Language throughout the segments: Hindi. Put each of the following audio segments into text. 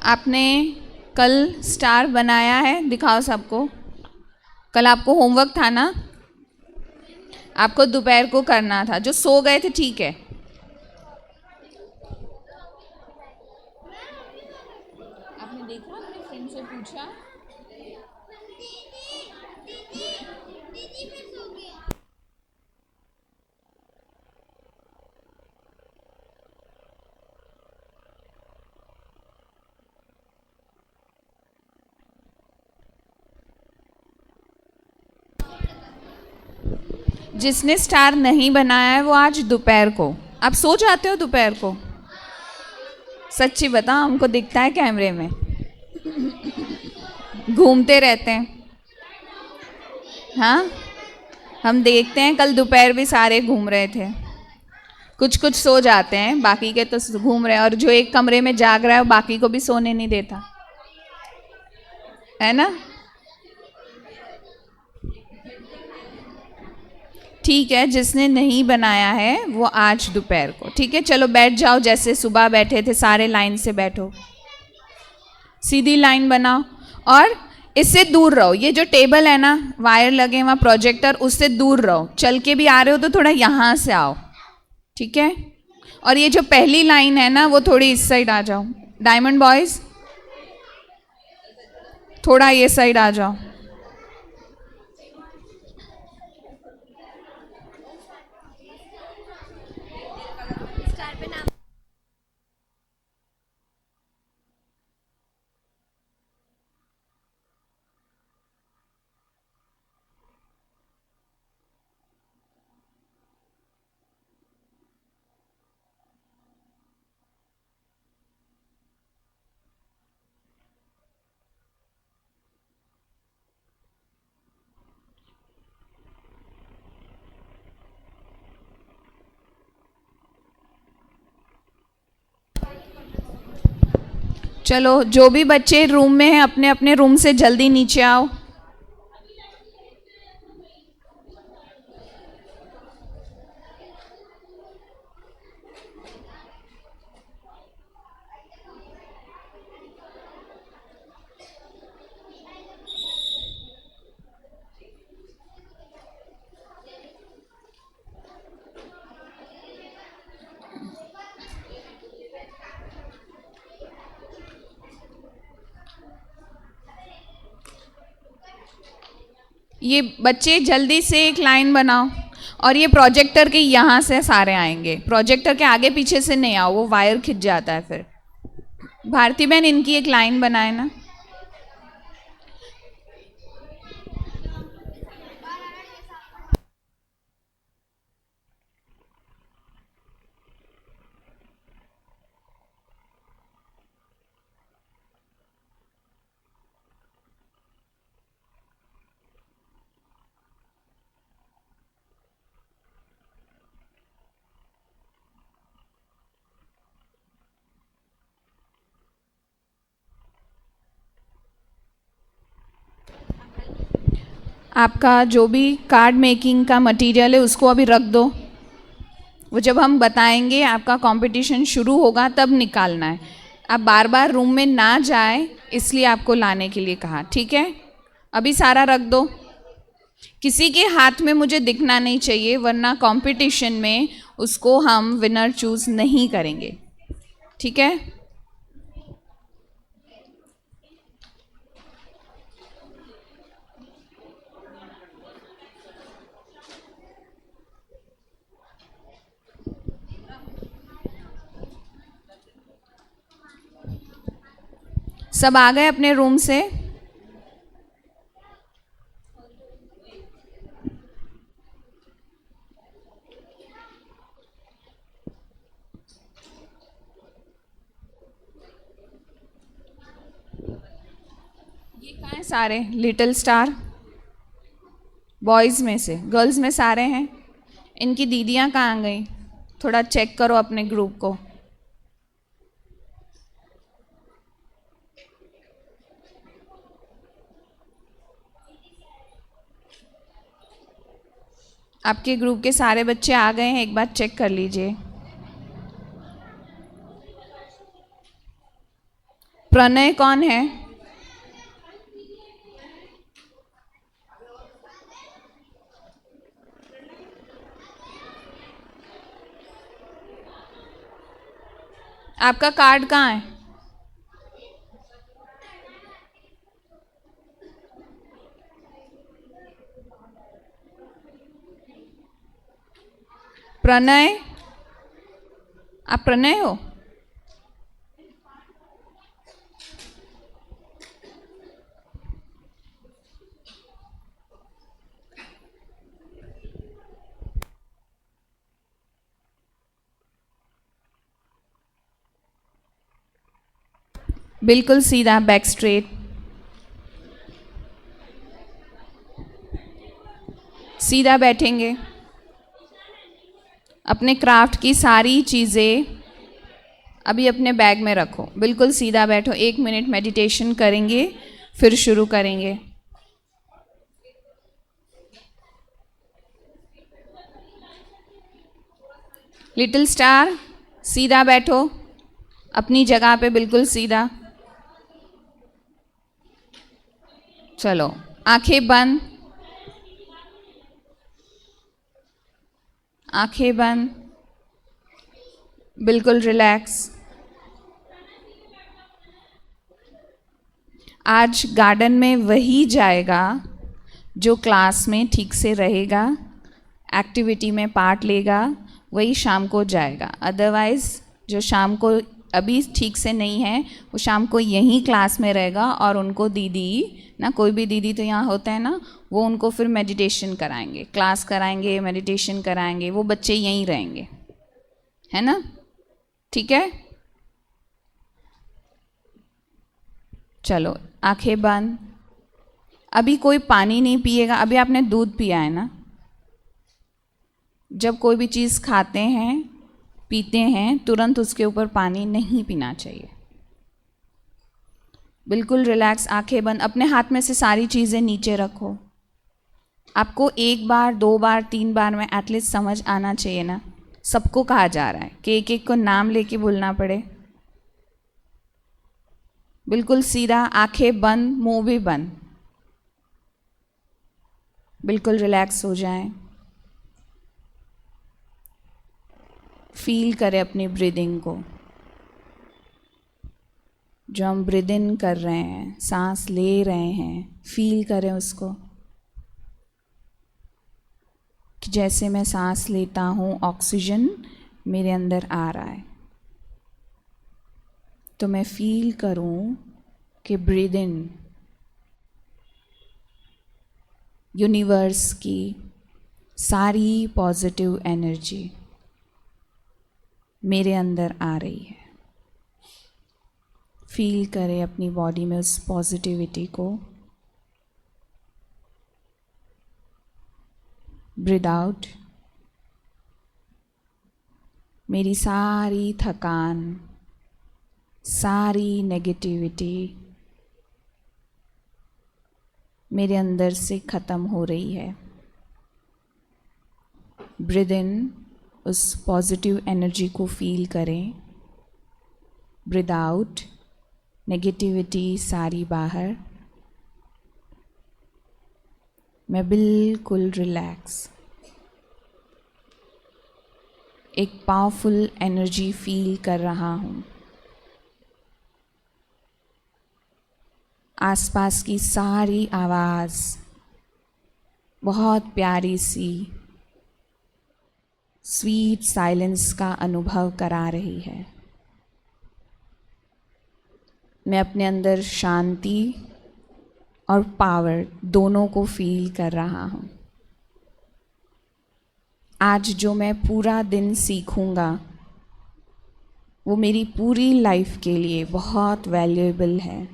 आपने कल स्टार बनाया है, दिखाओ सबको। कल आपको होमवर्क था ना, आपको दोपहर को करना था। जो सो गए थे ठीक है, आपने देखा, अपने फ्रेंड से पूछा? जिसने स्टार नहीं बनाया है वो आज दोपहर को, आप सो जाते हो दोपहर को? सच्ची बता, हमको दिखता है कैमरे में, घूमते रहते हैं। हाँ, हम देखते हैं, कल दोपहर भी सारे घूम रहे थे। कुछ कुछ सो जाते हैं, बाकी के तो घूम रहे हैं, और जो एक कमरे में जाग रहा है वो बाकी को भी सोने नहीं देता, है ना? ठीक है, जिसने नहीं बनाया है वो आज दोपहर को, ठीक है? चलो बैठ जाओ, जैसे सुबह बैठे थे सारे लाइन से बैठो, सीधी लाइन बनाओ, और इससे दूर रहो। ये जो टेबल है ना, वायर लगे वहाँ प्रोजेक्टर, उससे दूर रहो। चल के भी आ रहे हो तो थोड़ा यहाँ से आओ, ठीक है? और ये जो पहली लाइन है ना, वो थोड़ी इस साइड आ जाओ। डायमंड बॉयज, थोड़ा ये साइड आ जाओ। चलो, जो भी बच्चे रूम में हैं अपने अपने रूम से जल्दी नीचे आओ। ये बच्चे जल्दी से एक लाइन बनाओ, और ये प्रोजेक्टर के यहाँ से सारे आएंगे, प्रोजेक्टर के आगे पीछे से नहीं आओ, वो वायर खिंच जाता है फिर। भारती बहन, इनकी एक लाइन बनाए ना। आपका जो भी कार्ड मेकिंग का मटेरियल है उसको अभी रख दो, वो जब हम बताएंगे आपका कंपटीशन शुरू होगा तब निकालना है। आप बार बार रूम में ना जाए, इसलिए आपको लाने के लिए कहा, ठीक है? अभी सारा रख दो, किसी के हाथ में मुझे दिखना नहीं चाहिए, वरना कंपटीशन में उसको हम विनर चूज नहीं करेंगे, ठीक है? सब आ गए अपने रूम से? ये कहाँ हैं सारे लिटिल स्टार? बॉयज़ में से, गर्ल्स में सारे हैं। इनकी दीदियाँ कहाँ गई? थोड़ा चेक करो अपने ग्रुप को। आपके ग्रुप के सारे बच्चे आ गए हैं, एक बार चेक कर लीजिए। प्रणय कौन है? आपका कार्ड कहाँ है? प्रणय, आप प्रणय हो? बिल्कुल सीधा, बैक स्ट्रेट। सीधा बैठेंगे। अपने क्राफ्ट की सारी चीज़ें अभी अपने बैग में रखो। बिल्कुल सीधा बैठो। 1 मिनट मेडिटेशन करेंगे, फिर शुरू करेंगे। लिटिल स्टार, सीधा बैठो अपनी जगह पे, बिल्कुल सीधा। चलो, आंखें बंद, आंखें बंद, बिल्कुल रिलैक्स। आज गार्डन में वही जाएगा जो क्लास में ठीक से रहेगा, एक्टिविटी में पार्ट लेगा, वही शाम को जाएगा। अदरवाइज़ जो शाम को अभी ठीक से नहीं है, वो शाम को यहीं क्लास में रहेगा और उनको दीदी ना, कोई भी दीदी तो यहाँ होता है ना, वो उनको फिर मेडिटेशन कराएंगे, क्लास कराएंगे, मेडिटेशन कराएंगे। वो बच्चे यहीं रहेंगे, है ना? ठीक है, चलो आंखें बंद। अभी कोई पानी नहीं पिएगा। अभी आपने दूध पिया है ना? जब कोई भी चीज़ खाते हैं, पीते हैं, तुरंत उसके ऊपर पानी नहीं पीना चाहिए। बिल्कुल रिलैक्स, आंखें बंद। अपने हाथ में से सारी चीज़ें नीचे रखो। आपको 1 बार, 2 बार, 3 बार में एटलीस्ट समझ आना चाहिए ना। सबको कहा जा रहा है कि एक एक को नाम लेके बोलना पड़े। बिल्कुल सीधा, आंखें बंद, मुंह भी बंद। बिल्कुल रिलैक्स हो जाएं। फील करें अपनी ब्रीदिंग को। जो हम ब्रीद इन कर रहे हैं, सांस ले रहे हैं, फील करें उसको कि जैसे मैं सांस लेता हूँ, ऑक्सीजन मेरे अंदर आ रहा है, तो मैं फील करूँ कि ब्रीद इन यूनिवर्स की सारी पॉजिटिव एनर्जी मेरे अंदर आ रही है। फील करें अपनी बॉडी में उस पॉजिटिविटी को। ब्रीद आउट, मेरी सारी थकान, सारी नेगेटिविटी मेरे अंदर से ख़त्म हो रही है। ब्रीद इन, उस पॉजिटिव एनर्जी को फील करें। ब्रीद आउट, नेगेटिविटी सारी बाहर। मैं बिल्कुल रिलैक्स, एक पावरफुल एनर्जी फील कर रहा हूँ। आसपास की सारी आवाज़ बहुत प्यारी सी स्वीट साइलेंस का अनुभव करा रही है। मैं अपने अंदर शांति और पावर दोनों को फील कर रहा हूँ। आज जो मैं पूरा दिन सीखूँगा वो मेरी पूरी लाइफ के लिए बहुत वैल्यूएबल है।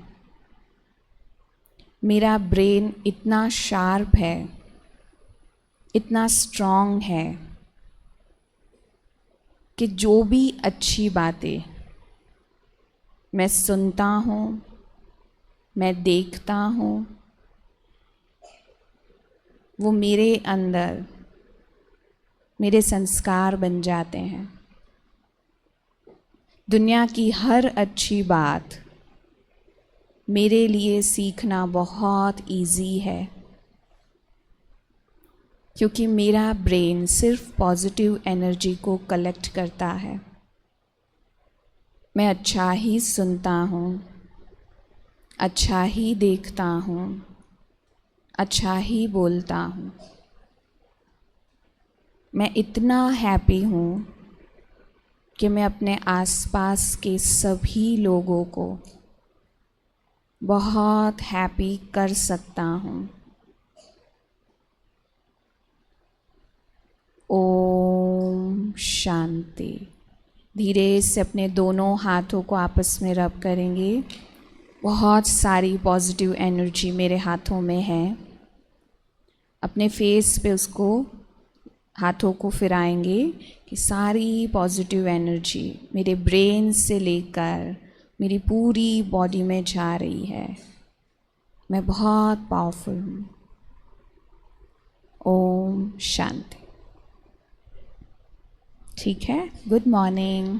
मेरा ब्रेन इतना शार्प है, इतना स्ट्रॉन्ग है कि जो भी अच्छी बातें मैं सुनता हूँ, मैं देखता हूँ, वो मेरे अंदर मेरे संस्कार बन जाते हैं। दुनिया की हर अच्छी बात मेरे लिए सीखना बहुत इजी है, क्योंकि मेरा ब्रेन सिर्फ पॉजिटिव एनर्जी को कलेक्ट करता है। मैं अच्छा ही सुनता हूँ, अच्छा ही देखता हूँ, अच्छा ही बोलता हूँ। मैं इतना हैप्पी हूँ कि मैं अपने आसपास के सभी लोगों को बहुत हैप्पी कर सकता हूँ। ओम शांति। धीरे से अपने दोनों हाथों को आपस में रब करेंगे। बहुत सारी पॉजिटिव एनर्जी मेरे हाथों में है। अपने फेस पे उसको हाथों को फिराएंगे कि सारी पॉजिटिव एनर्जी मेरे ब्रेन से लेकर मेरी पूरी बॉडी में जा रही है। मैं बहुत पावरफुल हूँ। ओम शांति। ठीक है, गुड मॉर्निंग।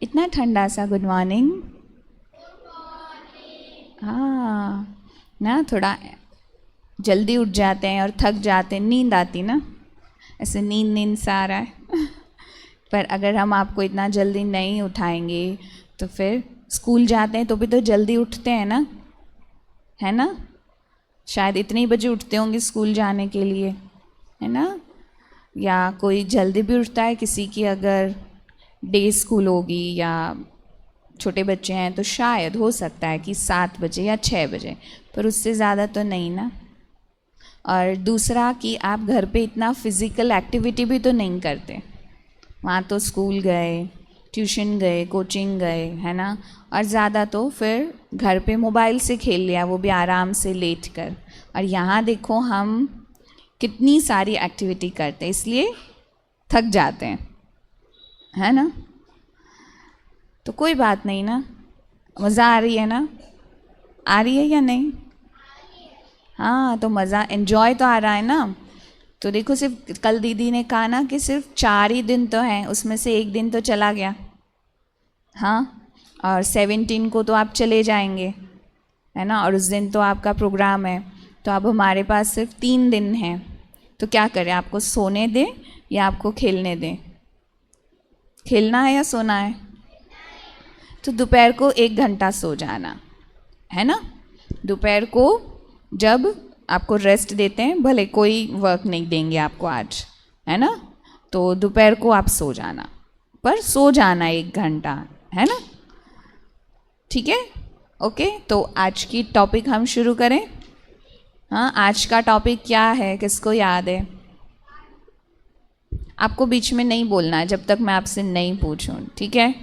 इतना ठंडा सा गुड मॉर्निंग। हाँ ना, थोड़ा जल्दी उठ जाते हैं और थक जाते हैं, नींद आती ना, ऐसे नींद नींद सा आ रहा है। पर अगर हम आपको इतना जल्दी नहीं उठाएंगे तो फिर स्कूल जाते हैं तो भी तो जल्दी उठते हैं ना, है ना? शायद इतने ही बजे उठते होंगे स्कूल जाने के लिए, है ना? या कोई जल्दी भी उठता है, किसी की अगर डे स्कूल होगी या छोटे बच्चे हैं तो शायद हो सकता है कि 7 बजे या 6 बजे, पर उससे ज़्यादा तो नहीं ना। और दूसरा कि आप घर पे इतना फिज़िकल एक्टिविटी भी तो नहीं करते, वहाँ तो स्कूल गए, ट्यूशन गए, कोचिंग गए, है ना? और ज़्यादा तो फिर घर पे मोबाइल से खेल लिया, वो भी आराम से लेट कर। और यहाँ देखो हम कितनी सारी एक्टिविटी करते हैं, इसलिए थक जाते हैं, है ना? तो कोई बात नहीं ना, मज़ा आ रही है ना? आ रही है या नहीं? हाँ, तो मज़ा, एन्जॉय तो आ रहा है ना। तो देखो, सिर्फ कल दीदी ने कहा ना कि सिर्फ 4 ही दिन तो हैं, उसमें से 1 दिन तो चला गया। हाँ, और 17 को तो आप चले जाएंगे, है ना? और उस दिन तो आपका प्रोग्राम है। तो अब हमारे पास सिर्फ 3 दिन हैं, तो क्या करें? आपको सोने दें या आपको खेलने दें? खेलना है या सोना है? तो दोपहर को 1 घंटा सो जाना, है ना? दोपहर को जब आपको रेस्ट देते हैं, भले कोई वर्क नहीं देंगे आपको आज, है ना? तो दोपहर को आप सो जाना, पर सो जाना 1 घंटा, है ना? ठीक है, ओके। तो आज की टॉपिक हम शुरू करें। हाँ, आज का टॉपिक क्या है, किसको याद है? आपको बीच में नहीं बोलना है जब तक मैं आपसे नहीं पूछूं, ठीक है?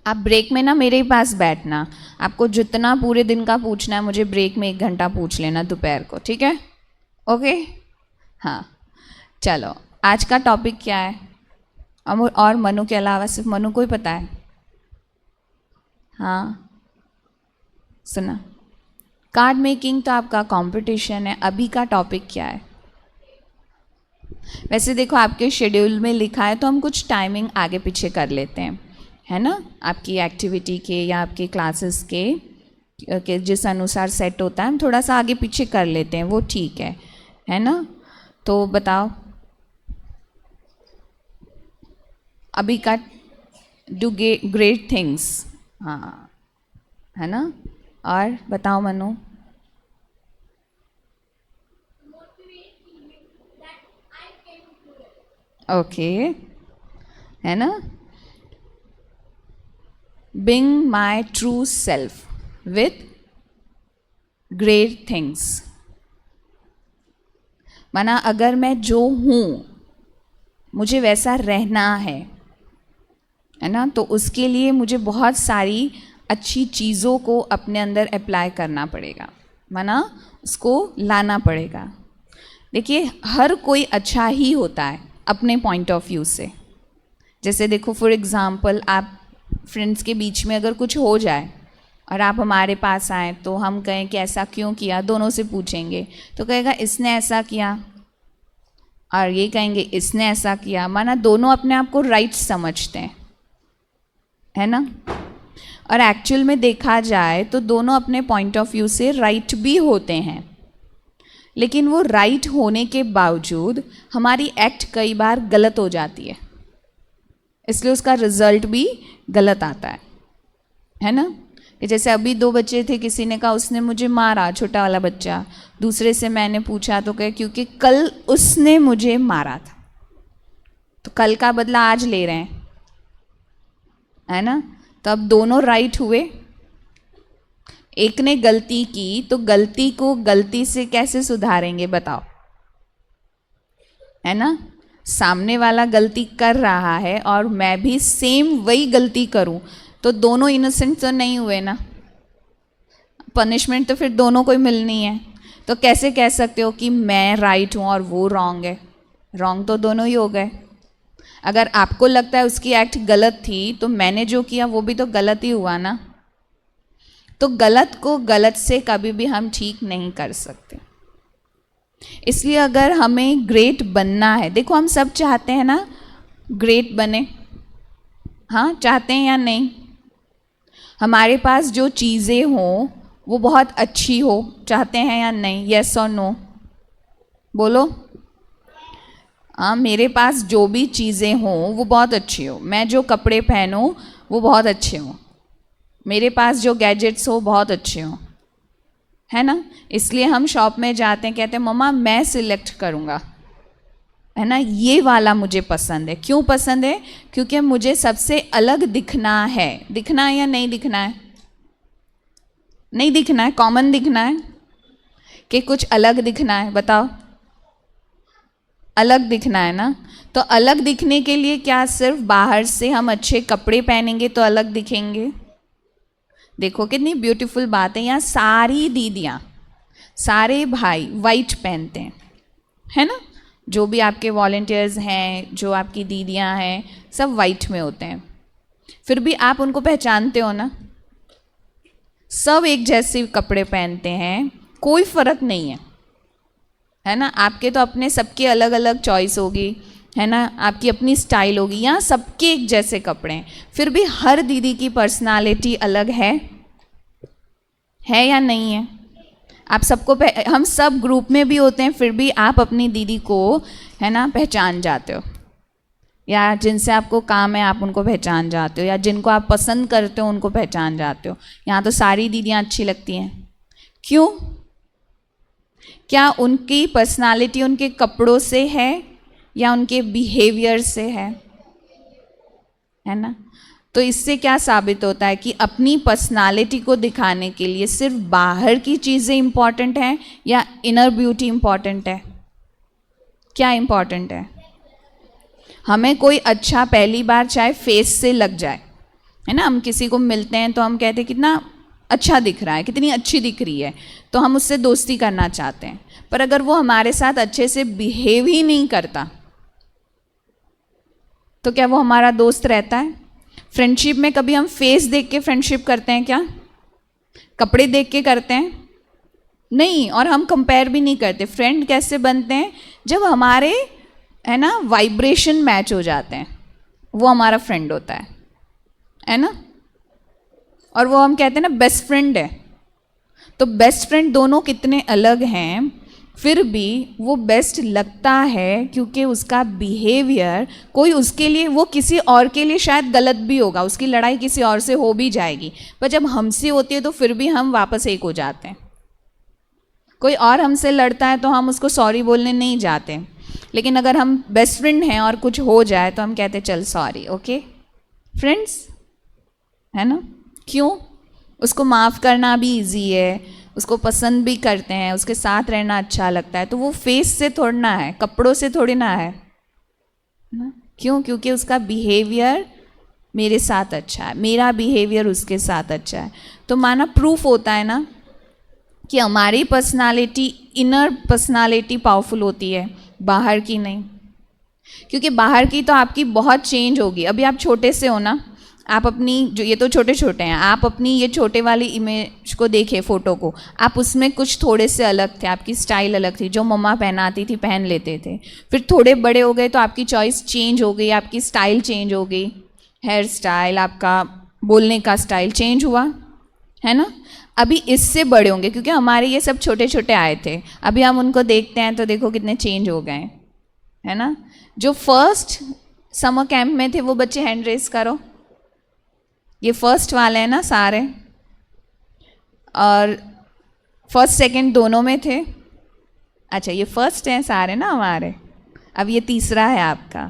आप ब्रेक में ना मेरे ही पास बैठना, आपको जितना पूरे दिन का पूछना है मुझे ब्रेक में 1 घंटा पूछ लेना दोपहर को, ठीक है? ओके, हाँ। चलो, आज का टॉपिक क्या है? और मनु के अलावा सिर्फ मनु को ही पता है? हाँ, सुना। कार्ड मेकिंग तो आपका कंपटीशन है। अभी का टॉपिक क्या है? वैसे देखो, आपके शेड्यूल में लिखा है तो हम कुछ टाइमिंग आगे पीछे कर लेते हैं, है ना? आपकी एक्टिविटी के या आपके क्लासेस के जिस अनुसार सेट होता है, हम थोड़ा सा आगे पीछे कर लेते हैं, वो ठीक है ना? तो बताओ, अभी का डू ग्रेट थिंग्स, हाँ, है ना? और बताओ मनु। ओके, है ना? Being my true self with great things, माना अगर मैं जो हूँ मुझे वैसा रहना है ना? तो उसके लिए मुझे बहुत सारी अच्छी चीज़ों को अपने अंदर अप्लाई करना पड़ेगा, माना उसको लाना पड़ेगा। देखिए, हर कोई अच्छा ही होता है अपने पॉइंट ऑफ व्यू से। जैसे देखो, फॉर एग्ज़ाम्पल, आप फ्रेंड्स के बीच में अगर कुछ हो जाए और आप हमारे पास आए तो हम कहें कि ऐसा क्यों किया, दोनों से पूछेंगे तो कहेगा इसने ऐसा किया, और ये कहेंगे इसने ऐसा किया, माना दोनों अपने आप को राइट समझते हैं, है ना? और एक्चुअल में देखा जाए तो दोनों अपने पॉइंट ऑफ व्यू से राइट भी होते हैं, लेकिन वो राइट होने के बावजूद हमारी एक्ट कई बार गलत हो जाती है, इसलिए उसका रिजल्ट भी गलत आता है ना। कि जैसे अभी 2 बच्चे थे, किसी ने कहा उसने मुझे मारा, छोटा वाला बच्चा, दूसरे से मैंने पूछा तो कहे क्योंकि कल उसने मुझे मारा था, तो कल का बदला आज ले रहे हैं, है ना। तो अब दोनों राइट हुए। एक ने गलती की तो गलती को गलती से कैसे सुधारेंगे बताओ, है ना। सामने वाला गलती कर रहा है और मैं भी सेम वही गलती करूं तो दोनों इनोसेंट तो नहीं हुए ना, पनिशमेंट तो फिर दोनों को ही मिलनी है। तो कैसे कह सकते हो कि मैं राइट हूं और वो रॉन्ग है? रॉन्ग तो दोनों ही हो गए। अगर आपको लगता है उसकी एक्ट गलत थी तो मैंने जो किया वो भी तो गलत ही हुआ ना। तो गलत को गलत से कभी भी हम ठीक नहीं कर सकते। इसलिए अगर हमें ग्रेट बनना है, देखो हम सब चाहते हैं ना ग्रेट बने, हाँ चाहते हैं या नहीं? हमारे पास जो चीज़ें हों वो बहुत अच्छी हो, चाहते हैं या नहीं? यस और नो बोलो। हाँ, मेरे पास जो भी चीज़ें हों वो बहुत अच्छी हो, मैं जो कपड़े पहनूं वो बहुत अच्छे हों, मेरे पास जो गैजेट्स हो बहुत अच्छे हों, है ना। इसलिए हम शॉप में जाते हैं, कहते हैं मम्मा मैं सिलेक्ट करूँगा, है ना, ये वाला मुझे पसंद है। क्यों पसंद है? क्योंकि मुझे सबसे अलग दिखना है। दिखना है या नहीं दिखना है? नहीं दिखना है, कॉमन दिखना है कि कुछ अलग दिखना है? बताओ, अलग दिखना है ना। तो अलग दिखने के लिए क्या सिर्फ बाहर से हम अच्छे कपड़े पहनेंगे तो अलग दिखेंगे? देखो कितनी ब्यूटीफुल बात है, यहाँ सारी दीदियाँ सारे भाई वाइट पहनते हैं, है ना। जो भी आपके वॉलंटियर्स हैं, जो आपकी दीदियाँ हैं, सब वाइट में होते हैं, फिर भी आप उनको पहचानते हो ना। सब एक जैसे कपड़े पहनते हैं, कोई फ़र्क नहीं है ना। आपके तो अपने सबके अलग अलग चॉइस होगी, है ना, आपकी अपनी स्टाइल होगी। यहाँ सबके एक जैसे कपड़े हैं, फिर भी हर दीदी की पर्सनालिटी अलग है या नहीं है? आप सबको हम सब ग्रुप में भी होते हैं, फिर भी आप अपनी दीदी को, है ना, पहचान जाते हो, या जिनसे आपको काम है आप उनको पहचान जाते हो, या जिनको आप पसंद करते हो उनको पहचान जाते हो। यहाँ तो सारी दीदियाँ अच्छी लगती हैं। क्यों? क्या उनकी पर्सनालिटी उनके कपड़ों से है या उनके बिहेवियर से है ना। तो इससे क्या साबित होता है कि अपनी पर्सनालिटी को दिखाने के लिए सिर्फ बाहर की चीज़ें इम्पॉर्टेंट हैं या इनर ब्यूटी इम्पॉर्टेंट है? क्या इम्पॉर्टेंट है? हमें कोई अच्छा पहली बार चाहे फेस से लग जाए, है ना, हम किसी को मिलते हैं तो हम कहते हैं कितना अच्छा दिख रहा है, कितनी अच्छी दिख रही है, तो हम उससे दोस्ती करना चाहते हैं। पर अगर वो हमारे साथ अच्छे से बिहेव ही नहीं करता तो क्या वो हमारा दोस्त रहता है? फ्रेंडशिप में कभी हम फेस देख के फ्रेंडशिप करते हैं क्या? कपड़े देख के करते हैं? नहीं। और हम कंपेयर भी नहीं करते। फ्रेंड कैसे बनते हैं? जब हमारे, है ना, वाइब्रेशन मैच हो जाते हैं, वो हमारा फ्रेंड होता है ना। और वो हम कहते हैं ना बेस्ट फ्रेंड है। तो बेस्ट फ्रेंड दोनों कितने अलग हैं, फिर भी वो बेस्ट लगता है क्योंकि उसका बिहेवियर कोई उसके लिए, वो किसी और के लिए शायद गलत भी होगा, उसकी लड़ाई किसी और से हो भी जाएगी, पर जब हमसे होती है तो फिर भी हम वापस एक हो जाते हैं। कोई और हमसे लड़ता है तो हम उसको सॉरी बोलने नहीं जाते, लेकिन अगर हम बेस्ट फ्रेंड हैं और कुछ हो जाए तो हम कहते हैं चल सॉरी, ओके फ्रेंड्स, है ना। क्यों? उसको माफ़ करना भी इजी है, उसको पसंद भी करते हैं, उसके साथ रहना अच्छा लगता है। तो वो फेस से थोड़ी ना है, कपड़ों से थोड़ी ना है ना। क्यों? क्योंकि उसका बिहेवियर मेरे साथ अच्छा है, मेरा बिहेवियर उसके साथ अच्छा है। तो माना प्रूफ होता है ना कि हमारी पर्सनालिटी, इनर पर्सनालिटी पावरफुल होती है, बाहर की नहीं। क्योंकि बाहर की तो आपकी बहुत चेंज होगी। अभी आप छोटे से हो ना, आप अपनी जो, ये तो छोटे छोटे हैं, आप अपनी ये छोटे वाली इमेज को देखिए, फ़ोटो को, आप उसमें कुछ थोड़े से अलग थे, आपकी स्टाइल अलग थी, जो मम्मा पहनाती थी पहन लेते थे। फिर थोड़े बड़े हो गए तो आपकी चॉइस चेंज हो गई, आपकी स्टाइल चेंज हो गई, हेयर स्टाइल, आपका बोलने का स्टाइल चेंज हुआ, है ना। अभी इससे बड़े होंगे क्योंकि हमारे ये सब छोटे छोटे आए थे, अभी हम उनको देखते हैं तो देखो कितने चेंज हो गए, है ना। जो फर्स्ट समर कैंप में थे वो बच्चे हैंड रेस करो, ये फर्स्ट वाले हैं ना सारे, और फर्स्ट सेकंड दोनों में थे। अच्छा ये फर्स्ट हैं सारे ना हमारे, अब ये तीसरा है आपका,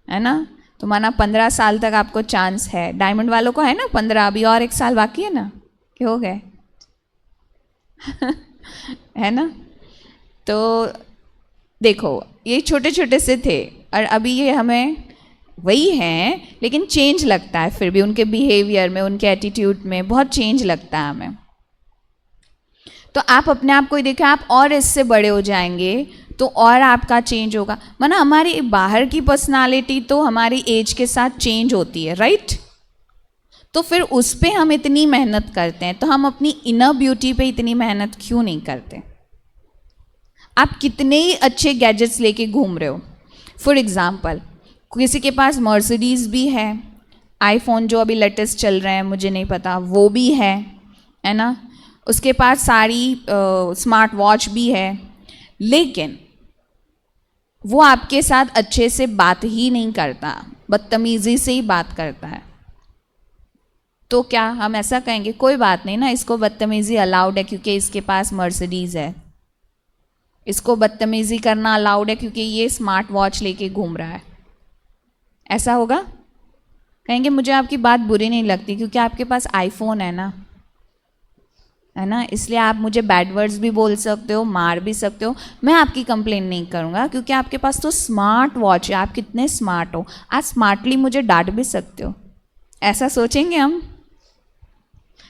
है ना। तो माना 15 साल तक आपको चांस है, डायमंड वालों को है ना 15, अभी और 1 साल बाकी है ना, कि हो गए है ना। तो देखो ये छोटे छोटे से थे और अभी ये हमें वही हैं, लेकिन चेंज लगता है फिर भी उनके बिहेवियर में, उनके एटीट्यूड में बहुत चेंज लगता है हमें। तो आप अपने आप को ही देखिए, आप और इससे बड़े हो जाएंगे तो और आपका चेंज होगा। माना हमारी बाहर की पर्सनालिटी तो हमारी एज के साथ चेंज होती है, राइट। तो फिर उस पर हम इतनी मेहनत करते हैं, तो हम अपनी इनर ब्यूटी पे इतनी मेहनत क्यों नहीं करते। आप कितने ही अच्छे गैजेट्स लेके घूम रहे हो, फॉर एग्जाम्पल किसी के पास मर्सिडीज़ भी है, आईफोन जो अभी लेटेस्ट चल रहे हैं मुझे नहीं पता वो भी है ना, उसके पास सारी स्मार्ट वॉच भी है, लेकिन वो आपके साथ अच्छे से बात ही नहीं करता, बदतमीज़ी से ही बात करता है। तो क्या हम ऐसा कहेंगे कोई बात नहीं ना, इसको बदतमीज़ी अलाउड है क्योंकि इसके पास मर्सिडीज़ है, इसको बदतमीज़ी करना अलाउड है क्योंकि ये स्मार्ट वॉच लेके घूम रहा है, ऐसा होगा? कहेंगे मुझे आपकी बात बुरी नहीं लगती क्योंकि आपके पास आईफोन है ना, इसलिए आप मुझे बैड वर्ड्स भी बोल सकते हो, मार भी सकते हो, मैं आपकी कंप्लेन नहीं करूँगा क्योंकि आपके पास तो स्मार्ट वॉच है, आप कितने स्मार्ट हो, आप स्मार्टली मुझे डांट भी सकते हो, ऐसा सोचेंगे हम।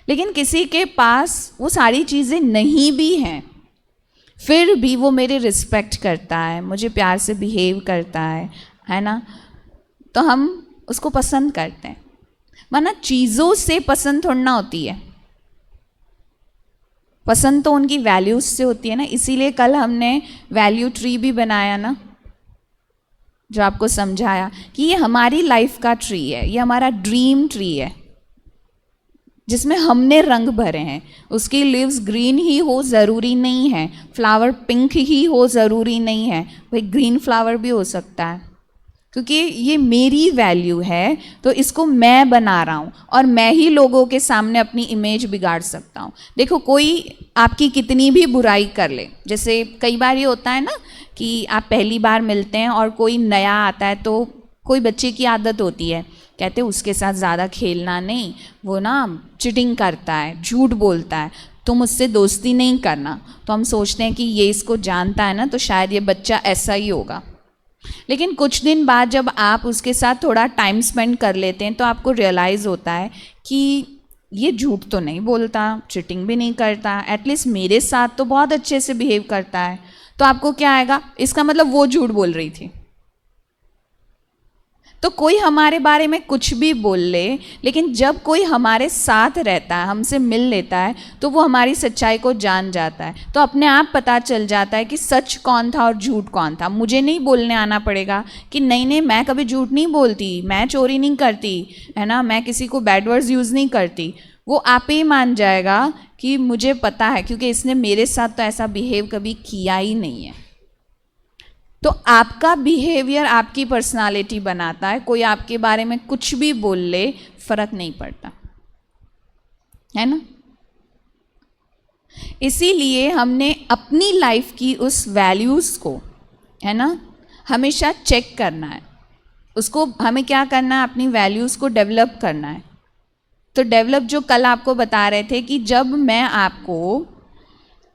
लेकिन किसी के पास वो सारी चीज़ें नहीं भी हैं, फिर भी वो मेरी रिस्पेक्ट करता है, मुझे प्यार से बिहेव करता है ना, तो हम उसको पसंद करते हैं। माना चीज़ों से पसंद थोड़ी ना होती है, पसंद तो उनकी वैल्यूज से होती है ना। इसीलिए कल हमने वैल्यू ट्री भी बनाया ना, जो आपको समझाया कि ये हमारी लाइफ का ट्री है, ये हमारा ड्रीम ट्री है जिसमें हमने रंग भरे हैं। उसकी लीव्स ग्रीन ही हो ज़रूरी नहीं है, फ्लावर पिंक ही हो ज़रूरी नहीं है, भाई ग्रीन फ्लावर भी हो सकता है, क्योंकि ये मेरी वैल्यू है तो इसको मैं बना रहा हूँ और मैं ही लोगों के सामने अपनी इमेज बिगाड़ सकता हूँ। देखो कोई आपकी कितनी भी बुराई कर ले, जैसे कई बार ये होता है ना कि आप पहली बार मिलते हैं और कोई नया आता है, तो कोई बच्चे की आदत होती है, कहते हैं उसके साथ ज़्यादा खेलना नहीं, वो ना चीटिंग करता है, झूठ बोलता है, तुम उससे दोस्ती नहीं करना। तो हम सोचते हैं कि ये इसको जानता है ना, तो शायद ये बच्चा ऐसा ही होगा। लेकिन कुछ दिन बाद जब आप उसके साथ थोड़ा टाइम स्पेंड कर लेते हैं तो आपको रियलाइज़ होता है कि ये झूठ तो नहीं बोलता, चीटिंग भी नहीं करता, एटलीस्ट मेरे साथ तो बहुत अच्छे से बिहेव करता है। तो आपको क्या आएगा, इसका मतलब वो झूठ बोल रही थी। तो कोई हमारे बारे में कुछ भी बोल ले, लेकिन जब कोई हमारे साथ रहता है, हमसे मिल लेता है, तो वो हमारी सच्चाई को जान जाता है। तो अपने आप पता चल जाता है कि सच कौन था और झूठ कौन था। मुझे नहीं बोलने आना पड़ेगा कि नहीं मैं कभी झूठ नहीं बोलती, मैं चोरी नहीं करती, है ना, मैं किसी को बैड वर्ड्स यूज़ नहीं करती। वो आप ही मान जाएगा कि मुझे पता है क्योंकि इसने मेरे साथ तो ऐसा बिहेव कभी किया ही नहीं है। तो आपका बिहेवियर आपकी पर्सनालिटी बनाता है। कोई आपके बारे में कुछ भी बोल ले, फर्क नहीं पड़ता, है ना। इसीलिए हमने अपनी लाइफ की उस वैल्यूज़ को, है ना, हमेशा चेक करना है। उसको हमें क्या करना है, अपनी वैल्यूज़ को डेवलप करना है। तो डेवलप जो कल आपको बता रहे थे कि जब मैं आपको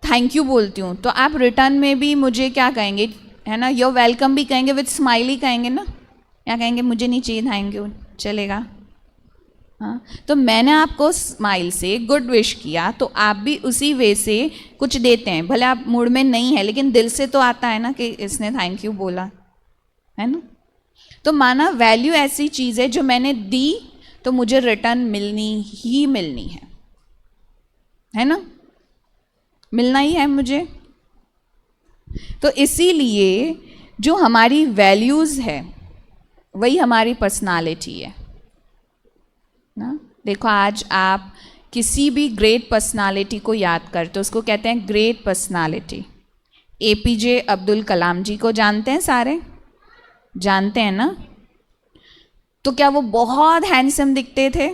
थैंक यू बोलती हूँ तो आप रिटर्न में भी मुझे क्या कहेंगे, है ना, योर वेलकम भी कहेंगे, विथ स्माइल ही कहेंगे ना, या कहेंगे मुझे नहीं चाहिए थैंक यू, चलेगा। हाँ, तो मैंने आपको स्माइल से गुड विश किया तो आप भी उसी वे से कुछ देते हैं, भले आप मूड में नहीं है लेकिन दिल से तो आता है ना कि इसने थैंक यू बोला, है ना। तो माना वैल्यू ऐसी चीज़ है जो मैंने दी तो मुझे रिटर्न मिलनी ही मिलनी है ना, मिलना ही है मुझे। तो इसीलिए जो हमारी वैल्यूज़ है वही हमारी पर्सनालिटी है ना। देखो आज आप किसी भी ग्रेट पर्सनालिटी को याद करते हो, उसको कहते हैं great personality. APJ Abdul Kalam जी को जानते हैं सारे? जानते हैं ना? तो क्या वो बहुत हैंडसम दिखते थे?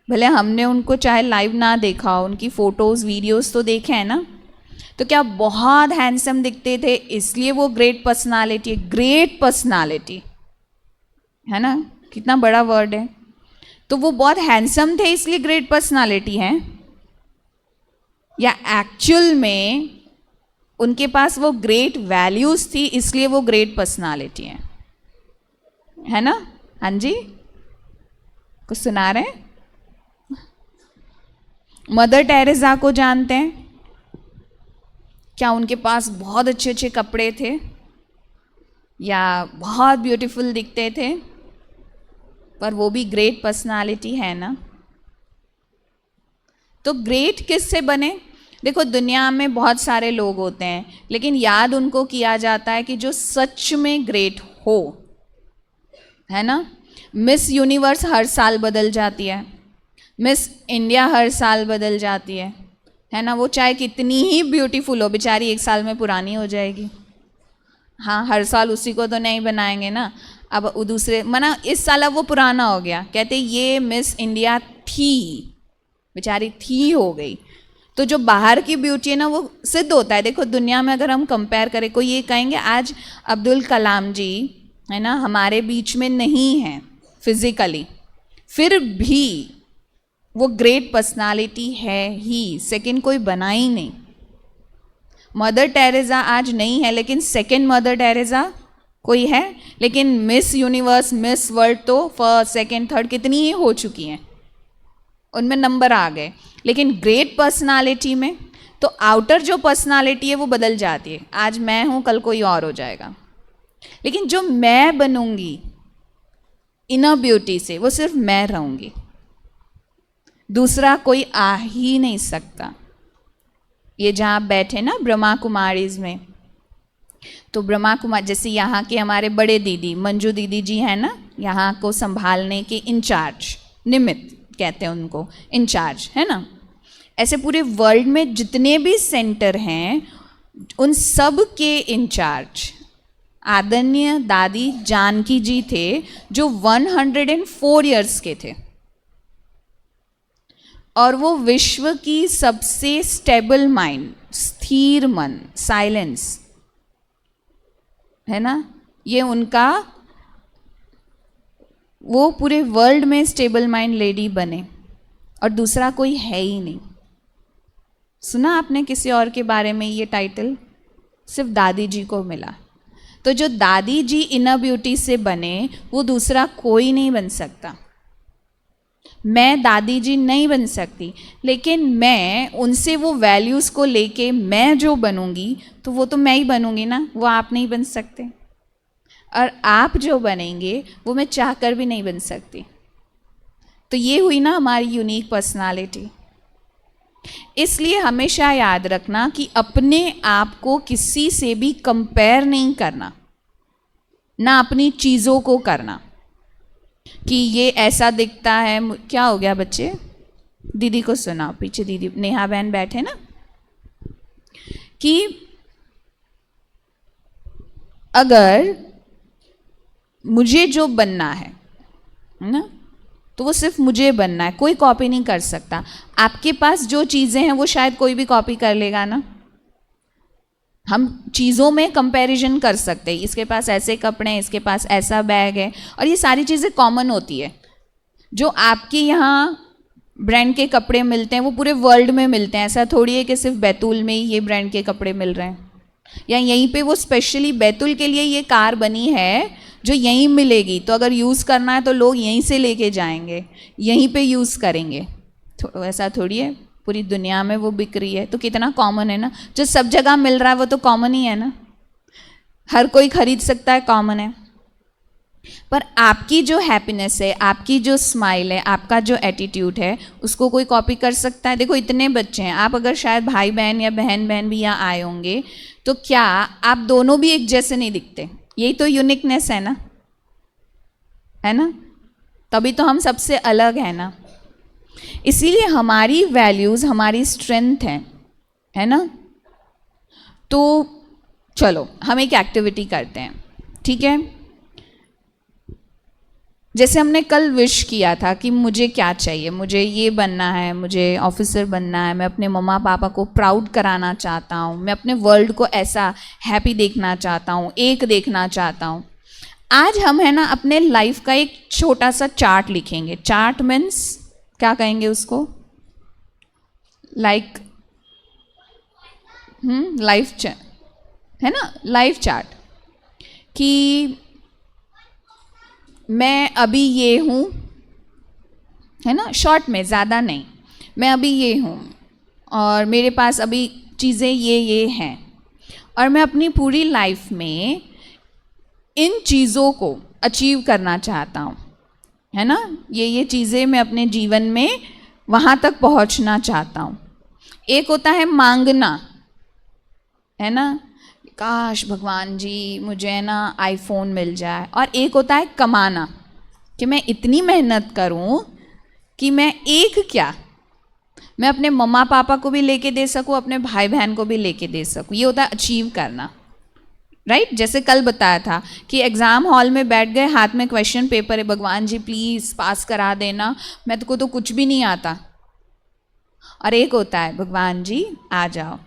भले हमने उनको चाहे लाइव ना देखा हो, उनकी फ़ोटोज़ वीडियोज़ तो देखे हैं ना, तो क्या बहुत हैंडसम दिखते थे इसलिए वो ग्रेट पर्सनालिटी है? ग्रेट पर्सनालिटी है ना, कितना बड़ा वर्ड है। तो वो बहुत हैंडसम थे इसलिए ग्रेट पर्सनालिटी है, या एक्चुअल में उनके पास वो ग्रेट वैल्यूज़ थी इसलिए वो ग्रेट पर्सनालिटी है ना? हाँ जी, कुछ सुना रहे हैं? मदर टेरेसा को जानते हैं? क्या उनके पास बहुत अच्छे अच्छे कपड़े थे या बहुत ब्यूटीफुल दिखते थे? पर वो भी ग्रेट पर्सनालिटी है ना। तो ग्रेट किससे बने? देखो दुनिया में बहुत सारे लोग होते हैं, लेकिन याद उनको किया जाता है कि जो सच में ग्रेट हो, है ना। मिस यूनिवर्स हर साल बदल जाती है, मिस इंडिया हर साल बदल जाती है ना। वो चाहे कितनी ही ब्यूटीफुल हो, बेचारी एक साल में पुरानी हो जाएगी। हाँ, हर साल उसी को तो नहीं बनाएंगे ना। अब वो दूसरे मना इस साल अब वो पुराना हो गया, कहते ये मिस इंडिया थी, बेचारी थी हो गई। तो जो बाहर की ब्यूटी है ना वो सिद्ध होता है। देखो दुनिया में अगर हम कंपेयर करें, कोई ये कहेंगे आज अब्दुल कलाम जी है ना हमारे बीच में नहीं हैं फिजिकली, फिर भी वो ग्रेट पर्सनालिटी है ही, सेकंड कोई बना ही नहीं। मदर टेरेसा आज नहीं है, लेकिन सेकंड मदर टेरेसा कोई है। लेकिन मिस यूनिवर्स, मिस वर्ल्ड तो फर्स्ट सेकंड थर्ड कितनी ही हो चुकी हैं, उनमें नंबर आ गए। लेकिन ग्रेट पर्सनालिटी में तो आउटर जो पर्सनालिटी है वो बदल जाती है। आज मैं हूँ, कल कोई और हो जाएगा, लेकिन जो मैं बनूंगी इनर ब्यूटी से, वो सिर्फ मैं रहूंगी, दूसरा कोई आ ही नहीं सकता। ये जहाँ आप बैठे ना ब्रह्मा कुमारीज में, तो ब्रह्मा कुमार जैसे यहाँ के हमारे बड़े दीदी मंजू दीदी जी हैं ना, यहाँ को संभालने के इंचार्ज, निमित्त कहते हैं उनको, इंचार्ज है ना। ऐसे पूरे वर्ल्ड में जितने भी सेंटर हैं उन सब के इंचार्ज आदरणीय दादी जानकी जी थे, जो 104 इयर्स के थे, और वो विश्व की सबसे स्टेबल माइंड, स्थिर मन, साइलेंस है ना, ये उनका, वो पूरे वर्ल्ड में स्टेबल माइंड लेडी बने, और दूसरा कोई है ही नहीं। सुना आपने किसी और के बारे में ये टाइटल? सिर्फ दादी जी को मिला। तो जो दादी जी इनर ब्यूटी से बने वो दूसरा कोई नहीं बन सकता। मैं दादी जी नहीं बन सकती, लेकिन मैं उनसे वो वैल्यूज़ को लेके मैं जो बनूंगी तो वो तो मैं ही बनूंगी ना, वो आप नहीं बन सकते। और आप जो बनेंगे वो मैं चाहकर भी नहीं बन सकती। तो ये हुई ना हमारी यूनिक पर्सनालिटी। इसलिए हमेशा याद रखना कि अपने आप को किसी से भी कंपेयर नहीं करना, ना अपनी चीज़ों को करना कि ये ऐसा दिखता है। क्या हो गया बच्चे? दीदी को सुनाओ, पीछे दीदी नेहा बहन बैठे ना, कि अगर मुझे जो बनना है ना, तो वो सिर्फ मुझे बनना है, कोई कॉपी नहीं कर सकता। आपके पास जो चीज़ें हैं वो शायद कोई भी कॉपी कर लेगा ना। हम चीज़ों में कंपैरिजन कर सकते हैं, इसके पास ऐसे कपड़े हैं, इसके पास ऐसा बैग है, और ये सारी चीज़ें कॉमन होती है। जो आपके यहाँ ब्रांड के कपड़े मिलते हैं वो पूरे वर्ल्ड में मिलते हैं। ऐसा थोड़ी है कि सिर्फ बैतूल में ही ये ब्रांड के कपड़े मिल रहे हैं, या यहीं पे वो स्पेशली बैतूल के लिए ये कार बनी है जो यहीं मिलेगी, तो अगर यूज़ करना है तो लोग यहीं से लेके जाएंगे, यहीं पे यूज़ करेंगे। ऐसा थोड़ी है, पूरी दुनिया में वो बिक रही है, तो कितना कॉमन है ना। जो सब जगह मिल रहा है वो तो कॉमन ही है ना, हर कोई खरीद सकता है, कॉमन है। पर आपकी जो हैप्पीनेस है, आपकी जो स्माइल है, आपका जो एटीट्यूड है, उसको कोई कॉपी कर सकता है? देखो इतने बच्चे हैं, आप अगर शायद भाई बहन या बहन बहन भी यहाँ आए होंगे, तो क्या आप दोनों भी एक जैसे नहीं दिखते? यही तो यूनिकनेस है ना, है ना। तभी तो हम सबसे अलग हैं ना। इसीलिए हमारी वैल्यूज़ हमारी स्ट्रेंथ है ना। तो चलो हम एक एक्टिविटी करते हैं, ठीक है। जैसे हमने कल विश किया था कि मुझे क्या चाहिए, मुझे ये बनना है, मुझे ऑफिसर बनना है, मैं अपने मम्मा पापा को प्राउड कराना चाहता हूँ, मैं अपने वर्ल्ड को ऐसा हैप्पी देखना चाहता हूँ, एक देखना चाहता हूँ। आज हम है ना अपने लाइफ का एक छोटा सा चार्ट लिखेंगे। चार्ट मीन्स क्या कहेंगे उसको, लाइक लाइफ है ना, लाइफ चार्ट कि मैं अभी ये हूँ, है ना, शॉर्ट में, ज़्यादा नहीं, मैं अभी ये हूँ और मेरे पास अभी चीज़ें ये हैं और मैं अपनी पूरी लाइफ में इन चीज़ों को अचीव करना चाहता हूँ, है ना। ये चीज़ें मैं अपने जीवन में वहाँ तक पहुँचना चाहता हूँ। एक होता है मांगना, है ना, काश भगवान जी मुझे है ना आईफोन मिल जाए। और एक होता है कमाना, कि मैं इतनी मेहनत करूं कि मैं एक क्या, मैं अपने मम्मा पापा को भी लेके दे सकूं, अपने भाई बहन को भी लेके दे सकूं। ये होता है अचीव करना, राइट। जैसे कल बताया था कि एग्ज़ाम हॉल में बैठ गए, हाथ में क्वेश्चन पेपर है, भगवान जी प्लीज़ पास करा देना, मैं तो कुछ भी नहीं आता। और एक होता है भगवान जी आ जाओ,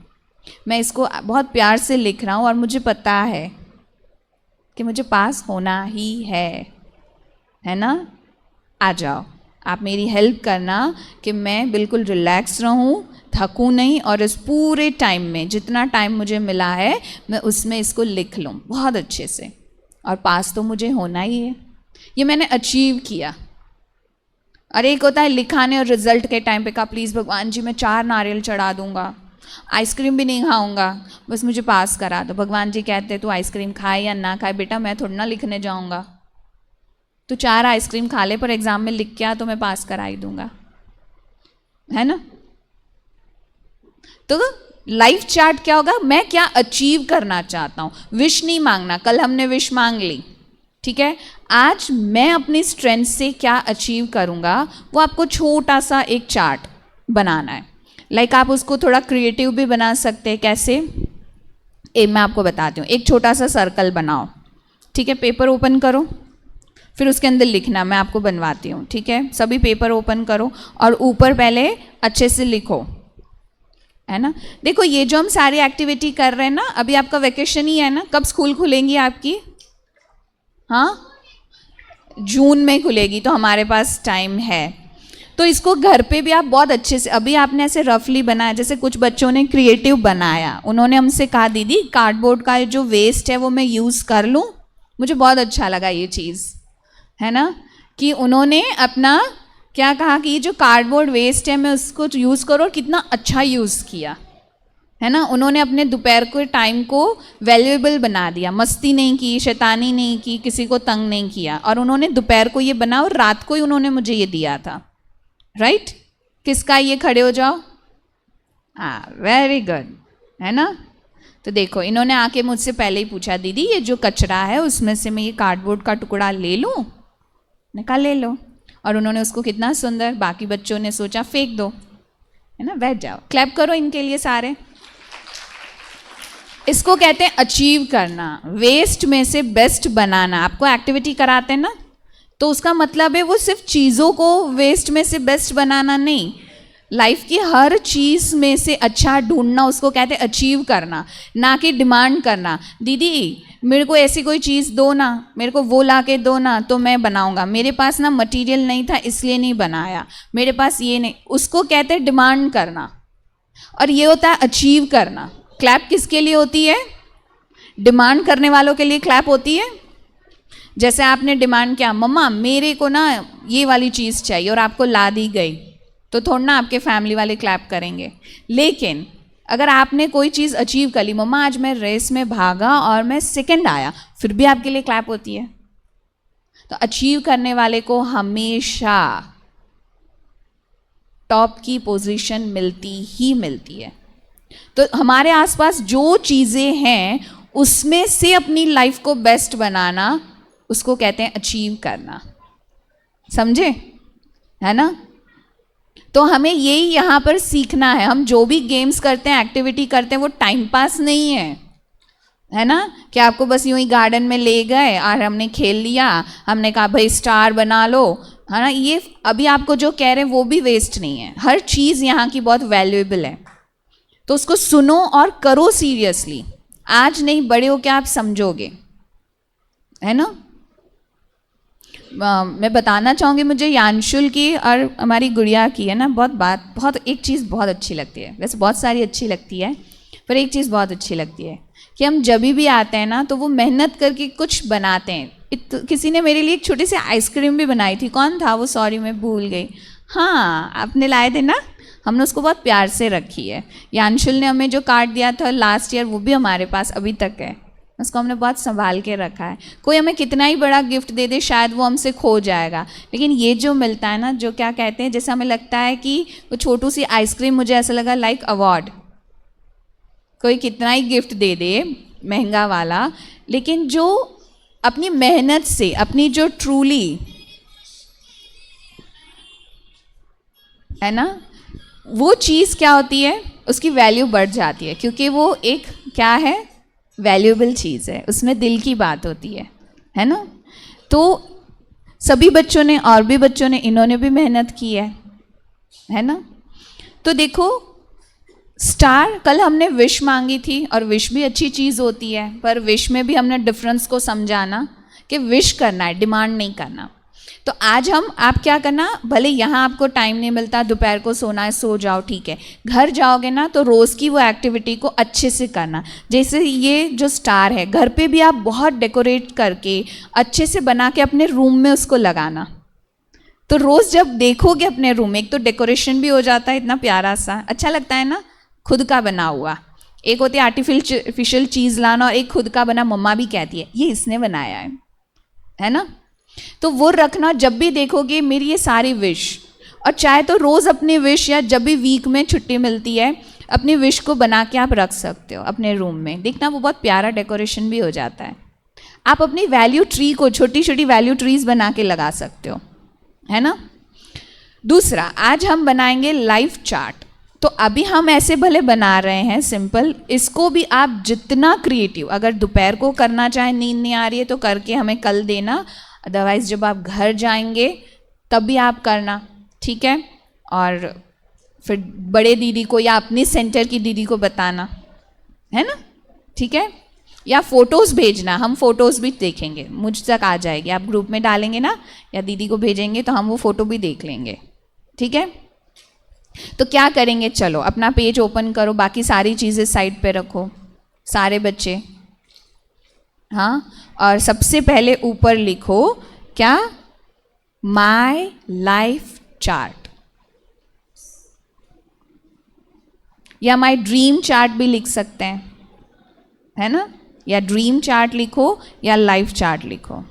मैं इसको बहुत प्यार से लिख रहा हूँ और मुझे पता है कि मुझे पास होना ही है ना, आ जाओ, आप मेरी हेल्प करना कि मैं बिल्कुल रिलैक्स रहूँ, थकूँ नहीं और इस पूरे टाइम में जितना टाइम मुझे मिला है मैं उसमें इसको लिख लूँ बहुत अच्छे से, और पास तो मुझे होना ही है। ये मैंने अचीव किया। और एक होता है लिखाने और रिजल्ट के टाइम पे कहा प्लीज़ भगवान जी मैं 4 नारियल चढ़ा दूँगा, आइसक्रीम भी नहीं खाऊंगा, बस मुझे पास करा दो। भगवान जी कहते तू आइसक्रीम खाए या ना खाए बेटा, मैं थोड़ा ना लिखने जाऊंगा, तू 4 आइसक्रीम खा ले पर एग्जाम में लिख के आ तो मैं पास करा ही दूंगा, है ना। तो लाइफ चार्ट क्या होगा, मैं क्या अचीव करना चाहता हूँ। विश नहीं मांगना, कल हमने विश मांग ली, ठीक है। आज मैं अपनी स्ट्रेंथ से क्या अचीव करूँगा वो आपको छोटा सा एक चार्ट बनाना है। लाइक आप उसको थोड़ा क्रिएटिव भी बना सकते हैं। कैसे, मैं आपको बताती हूँ। एक छोटा सा सर्कल बनाओ, ठीक है, पेपर ओपन करो, फिर उसके अंदर लिखना, मैं आपको बनवाती हूँ, ठीक है। सभी पेपर ओपन करो और ऊपर पहले अच्छे से लिखो, है ना। देखो ये जो हम सारी एक्टिविटी कर रहे हैं ना, अभी आपका वेकेशन ही है ना, कब स्कूल खुलेंगी आपकी, हाँ जून में खुलेगी, तो हमारे पास टाइम है। तो इसको घर पे भी आप बहुत अच्छे से, अभी आपने ऐसे रफली बनाया, जैसे कुछ बच्चों ने क्रिएटिव बनाया, उन्होंने हमसे कहा दीदी कार्डबोर्ड का जो वेस्ट है वो मैं यूज़ कर लूँ। मुझे बहुत अच्छा लगा ये चीज़, है ना, कि उन्होंने अपना क्या कहा कि ये जो कार्डबोर्ड वेस्ट है मैं उसको यूज़ करो, और कितना अच्छा यूज़ किया, है ना। उन्होंने अपने दोपहर के टाइम को वैल्यूएबल बना दिया, मस्ती नहीं की, शैतानी नहीं की, किसी को तंग नहीं किया, और उन्होंने दोपहर को ये बना और रात को ही उन्होंने मुझे ये दिया था, राइट। किसका ये, खड़े हो जाओ, हाँ वेरी गुड, है ना। तो देखो इन्होंने आके मुझसे पहले ही पूछा दीदी ये जो कचरा है उसमें से मैं ये कार्डबोर्ड का टुकड़ा ले लूँ, मैंने कहा ले लो, और उन्होंने उसको कितना सुंदर, बाकी बच्चों ने सोचा फेंक दो, है ना। बैठ जाओ, क्लैप करो इनके लिए सारे। इसको कहते हैं अचीव करना, वेस्ट में से बेस्ट बनाना। आपको एक्टिविटी कराते हैं ना, तो उसका मतलब है वो सिर्फ चीज़ों को वेस्ट में से बेस्ट बनाना नहीं, लाइफ की हर चीज़ में से अच्छा ढूंढना, उसको कहते हैं अचीव करना। ना कि डिमांड करना, दीदी मेरे को ऐसी कोई चीज़ दो ना, मेरे को वो ला के दो ना तो मैं बनाऊंगा, मेरे पास ना मटेरियल नहीं था इसलिए नहीं बनाया, मेरे पास ये नहीं, उसको कहते हैं डिमांड करना। और ये होता है अचीव करना। क्लैप किसके लिए होती है, डिमांड करने वालों के लिए क्लैप होती है। जैसे आपने डिमांड किया मम्मा मेरे को ना ये वाली चीज़ चाहिए और आपको ला दी गई, तो थोड़ा ना आपके फैमिली वाले क्लैप करेंगे। लेकिन अगर आपने कोई चीज़ अचीव कर ली, मम्मा आज मैं रेस में भागा और मैं सेकंड आया, फिर भी आपके लिए क्लैप होती है। तो अचीव करने वाले को हमेशा टॉप की पोजीशन मिलती ही मिलती है। तो हमारे आसपास जो चीज़ें हैं उसमें से अपनी लाइफ को बेस्ट बनाना, उसको कहते हैं अचीव करना, समझे, है ना। तो हमें यही यहाँ पर सीखना है। हम जो भी गेम्स करते हैं, एक्टिविटी करते हैं, वो टाइम पास नहीं है ना, कि आपको बस यूं ही गार्डन में ले गए और हमने खेल लिया, हमने कहा भाई स्टार बना लो, है ना। ये अभी आपको जो कह रहे हैं वो भी वेस्ट नहीं है। हर चीज़ यहाँ की बहुत वैल्यूएबल है, तो उसको सुनो और करो सीरियसली। आज नहीं, बड़े होके आप समझोगे, है ना। मैं बताना चाहूँगी, मुझे यांशुल की और हमारी गुड़िया की है ना बहुत एक चीज़ बहुत अच्छी लगती है। वैसे बहुत सारी अच्छी लगती है, पर एक चीज़ बहुत अच्छी लगती है कि हम जब भी आते हैं ना तो वो मेहनत करके कुछ बनाते हैं। किसी ने मेरे लिए एक छोटी सी आइसक्रीम भी बनाई थी, कौन था वो, सॉरी मैं भूल गई। हाँ, आपने लाए थे ना, हमने उसको बहुत प्यार से रखी है। यांशुल ने हमें जो कार्ड दिया था लास्ट ईयर, वो भी हमारे पास अभी तक है, उसको हमने बहुत संभाल के रखा है। कोई हमें कितना ही बड़ा गिफ्ट दे दे, शायद वो हमसे खो जाएगा, लेकिन ये जो मिलता है ना, जो क्या कहते हैं, जैसे हमें लगता है कि वो छोटू सी आइसक्रीम, मुझे ऐसा लगा लाइक अवार्ड। कोई कितना ही गिफ्ट दे दे महंगा वाला, लेकिन जो अपनी मेहनत से, अपनी जो ट्रूली, है ना, वो चीज़ क्या होती है, उसकी वैल्यू बढ़ जाती है, क्योंकि वो एक क्या है, वैल्यूएबल चीज़ है, उसमें दिल की बात होती है ना। तो सभी बच्चों ने, और भी बच्चों ने, इन्होंने भी मेहनत की है ना। तो देखो स्टार, कल हमने विश मांगी थी, और विश भी अच्छी चीज़ होती है, पर विश में भी हमने डिफरेंस को समझाना कि विश करना है, डिमांड नहीं करना। तो आज आप क्या करना, भले यहाँ आपको टाइम नहीं मिलता, दोपहर को सोना है, सो जाओ, ठीक है। घर जाओगे ना तो रोज़ की वो एक्टिविटी को अच्छे से करना। जैसे ये जो स्टार है, घर पे भी आप बहुत डेकोरेट करके अच्छे से बना के अपने रूम में उसको लगाना। तो रोज़ जब देखोगे अपने रूम में, एक तो डेकोरेशन भी हो जाता है, इतना प्यारा सा अच्छा लगता है ना, खुद का बना हुआ। एक होती है आर्टिफिशियल चीज़ लाना, और एक खुद का बना, मम्मा भी कहती है ये इसने बनाया है ना। तो वो रखना, जब भी देखोगे मेरी ये सारी विश, और चाहे तो रोज़ अपनी विश, या जब भी वीक में छुट्टी मिलती है, अपनी विश को बना के आप रख सकते हो अपने रूम में। देखना वो बहुत प्यारा डेकोरेशन भी हो जाता है। आप अपनी वैल्यू ट्री को, छोटी छोटी वैल्यू ट्रीज बना के लगा सकते हो, है ना। दूसरा, आज हम बनाएंगे लाइफ चार्ट। तो अभी हम ऐसे भले बना रहे हैं सिंपल, इसको भी आप जितना क्रिएटिव, अगर दोपहर को करना चाहें, नींद नहीं आ रही है तो करके हमें कल देना, अदरवाइज़ जब आप घर जाएंगे तब भी आप करना, ठीक है। और फिर बड़े दीदी को या अपनी सेंटर की दीदी को बताना, है ना, ठीक है। या फ़ोटोज़ भेजना, हम फ़ोटोज़ भी देखेंगे, मुझ तक आ जाएगी, आप ग्रुप में डालेंगे ना या दीदी को भेजेंगे तो हम वो फ़ोटो भी देख लेंगे, ठीक है। तो क्या करेंगे, चलो अपना पेज ओपन करो, बाकी सारी चीज़ें साइड पे रखो, सारे बच्चे, हाँ। और सबसे पहले ऊपर लिखो क्या, माय लाइफ चार्ट, या माय ड्रीम चार्ट भी लिख सकते हैं, है ना। या ड्रीम चार्ट लिखो या लाइफ चार्ट लिखो,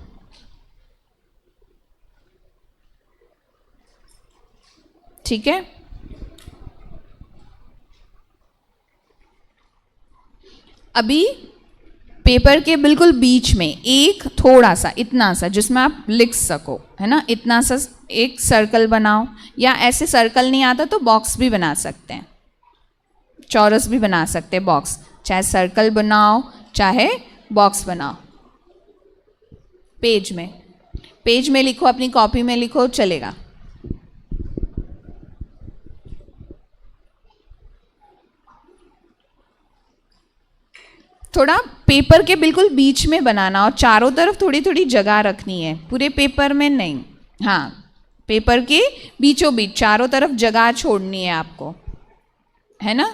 ठीक है। अभी पेपर के बिल्कुल बीच में एक थोड़ा सा, इतना सा, जिसमें आप लिख सको, है ना, इतना सा एक सर्कल बनाओ, या ऐसे सर्कल नहीं आता तो बॉक्स भी बना सकते हैं, चौरस भी बना सकते हैं, बॉक्स, चाहे सर्कल बनाओ चाहे बॉक्स बनाओ। पेज में लिखो, अपनी कॉपी में लिखो, चलेगा। थोड़ा पेपर के बिल्कुल बीच में बनाना, और चारों तरफ थोड़ी थोड़ी जगह रखनी है, पूरे पेपर में नहीं, हाँ, पेपर के बीचों बीच चारों तरफ जगह छोड़नी है आपको, है ना।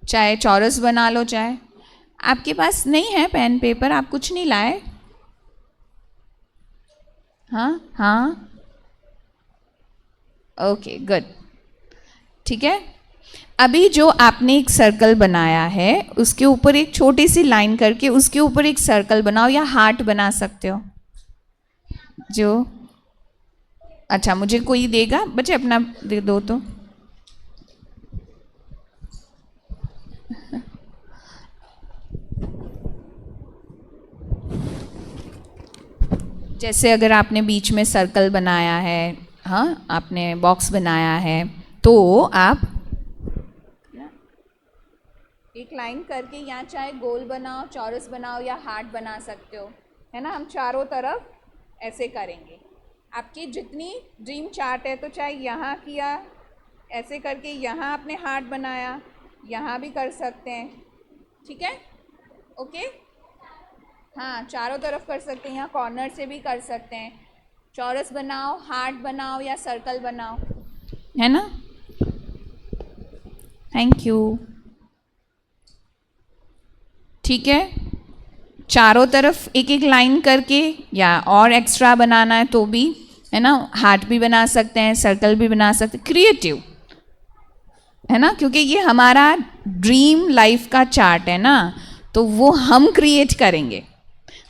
चाहे चौरस बना लो, चाहे आपके पास नहीं है पेन पेपर, आप कुछ नहीं लाए, हाँ, ओके गुड, ठीक है। अभी जो आपने एक सर्कल बनाया है, उसके ऊपर एक छोटी सी लाइन करके उसके ऊपर एक सर्कल बनाओ, या हार्ट बना सकते हो, जो अच्छा मुझे कोई देगा, बच्चे अपना दे दो तो, जैसे अगर आपने बीच में सर्कल बनाया है, हाँ, आपने बॉक्स बनाया है तो आप एक लाइन करके यहाँ चाहे गोल बनाओ, चौरस बनाओ या हार्ट बना सकते हो, है ना। हम चारों तरफ ऐसे करेंगे। आपकी जितनी ड्रीम चार्ट है, तो चाहे यहाँ किया ऐसे करके, यहाँ आपने हार्ट बनाया, यहाँ भी कर सकते हैं, ठीक है, ओके। हाँ, चारों तरफ कर सकते हैं, यहाँ कॉर्नर से भी कर सकते हैं। चौरस बनाओ, हार्ट बनाओ या सर्कल बनाओ, है ना। Thank you. ठीक है, चारों तरफ एक एक लाइन करके, या और एक्स्ट्रा बनाना है तो भी, है ना, हार्ट भी बना सकते हैं, सर्कल भी बना सकते हैं, क्रिएटिव, है ना, क्योंकि ये हमारा ड्रीम लाइफ का चार्ट है ना, तो वो हम क्रिएट करेंगे।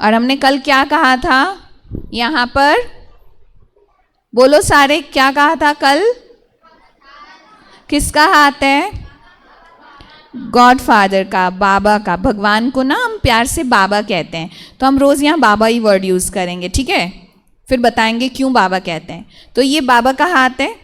और हमने कल क्या कहा था, यहाँ पर बोलो सारे, क्या कहा था कल? किसका हाथ है? गॉड फादर का, बाबा का। भगवान को ना हम प्यार से बाबा कहते हैं, तो हम रोज़ यहाँ बाबा ही वर्ड यूज़ करेंगे, ठीक है। फिर बताएंगे क्यों बाबा कहते हैं। तो ये बाबा का हाथ है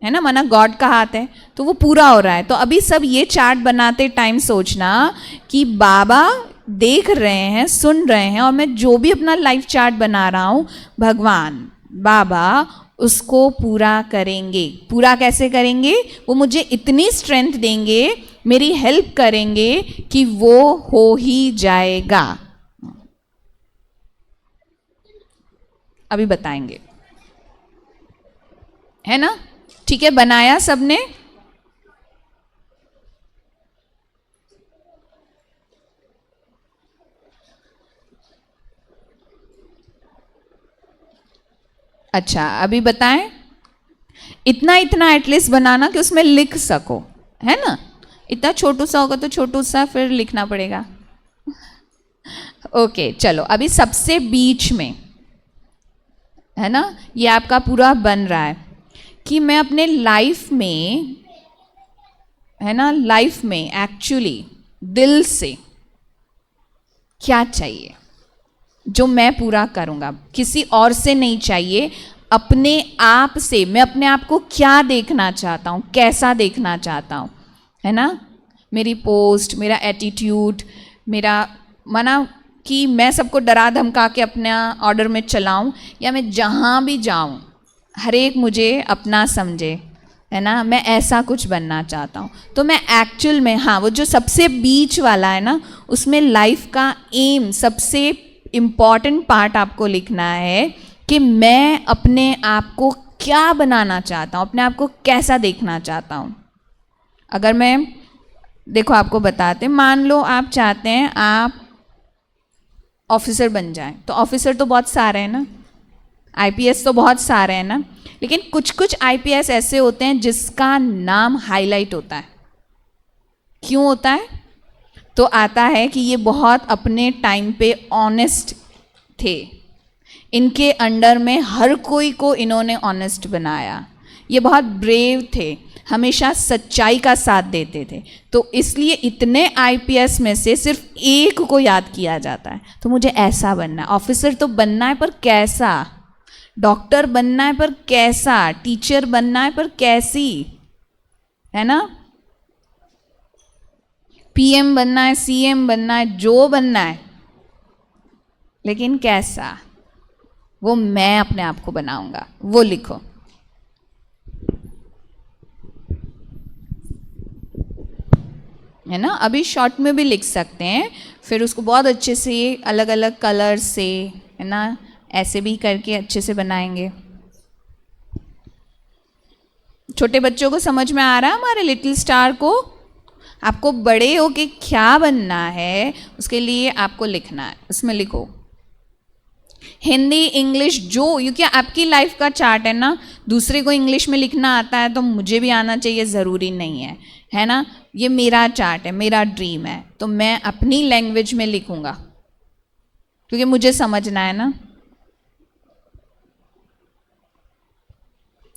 ना, माना गॉड का हाथ है, तो वो पूरा हो रहा है। तो अभी सब ये चार्ट बनाते टाइम सोचना कि बाबा देख रहे हैं, सुन रहे हैं, और मैं जो भी अपना लाइफ चार्ट बना रहा हूँ, भगवान बाबा उसको पूरा करेंगे। पूरा कैसे करेंगे? वो मुझे इतनी स्ट्रेंथ देंगे, मेरी हेल्प करेंगे कि वो हो ही जाएगा। अभी बताएंगे, है ना। ठीक है, बनाया सबने? अच्छा, अभी बताएं। इतना इतना एटलीस्ट बनाना कि उसमें लिख सको, है ना। इतना छोटू सा होगा तो छोटू सा फिर लिखना पड़ेगा। ओके, चलो अभी सबसे बीच में, है ना, ये आपका पूरा बन रहा है कि मैं अपने लाइफ में, है ना, लाइफ में एक्चुअली दिल से क्या चाहिए जो मैं पूरा करूँगा, किसी और से नहीं चाहिए, अपने आप से। मैं अपने आप को क्या देखना चाहता हूँ, कैसा देखना चाहता हूँ, है ना। मेरी पोस्ट, मेरा एटीट्यूड, मेरा माना कि मैं सबको डरा धमका के अपना ऑर्डर में चलाऊं, या मैं जहाँ भी जाऊं हर एक मुझे अपना समझे, है ना। मैं ऐसा कुछ बनना चाहता हूँ। तो मैं एक्चुअल में, हाँ, वो जो सबसे बीच वाला है ना, उसमें लाइफ का एम, सबसे इम्पॉर्टेंट पार्ट आपको लिखना है कि मैं अपने आप को क्या बनाना चाहता हूँ, अपने आप को कैसा देखना चाहता हूँ। अगर मैं, देखो आपको बताते हैं, मान लो आप चाहते हैं आप ऑफिसर बन जाएं, तो ऑफिसर तो बहुत सारे हैं ना, आईपीएस तो बहुत सारे हैं ना, लेकिन कुछ कुछ आईपीएस ऐसे होते हैं जिसका नाम हाईलाइट होता है। क्यों होता है? तो आता है कि ये बहुत अपने टाइम पे ऑनेस्ट थे, इनके अंडर में हर कोई को इन्होंने ऑनेस्ट बनाया, ये बहुत ब्रेव थे, हमेशा सच्चाई का साथ देते थे। तो इसलिए इतने आईपीएस में से सिर्फ एक को याद किया जाता है। तो मुझे ऐसा बनना है, ऑफिसर तो बनना है पर कैसा, डॉक्टर बनना है पर कैसा, टीचर बनना है पर कैसी, है ना, पीएम बनना है, सीएम बनना है, जो बनना है, लेकिन कैसा, वो मैं अपने आप को बनाऊंगा। वो लिखो। है ना, अभी शॉर्ट में भी लिख सकते हैं, फिर उसको बहुत अच्छे से अलग अलग कलर से, है ना, ऐसे भी करके अच्छे से बनाएंगे। छोटे बच्चों को समझ में आ रहा है हमारे लिटिल स्टार को? आपको बड़े होके क्या बनना है, उसके लिए आपको लिखना है। उसमें लिखो हिंदी, इंग्लिश, जो, क्योंकि आपकी लाइफ का चार्ट है ना। दूसरे को इंग्लिश में लिखना आता है तो मुझे भी आना चाहिए, ज़रूरी नहीं है ना। ये मेरा चार्ट है, मेरा ड्रीम है, तो मैं अपनी लैंग्वेज में लिखूंगा क्योंकि मुझे समझना है ना।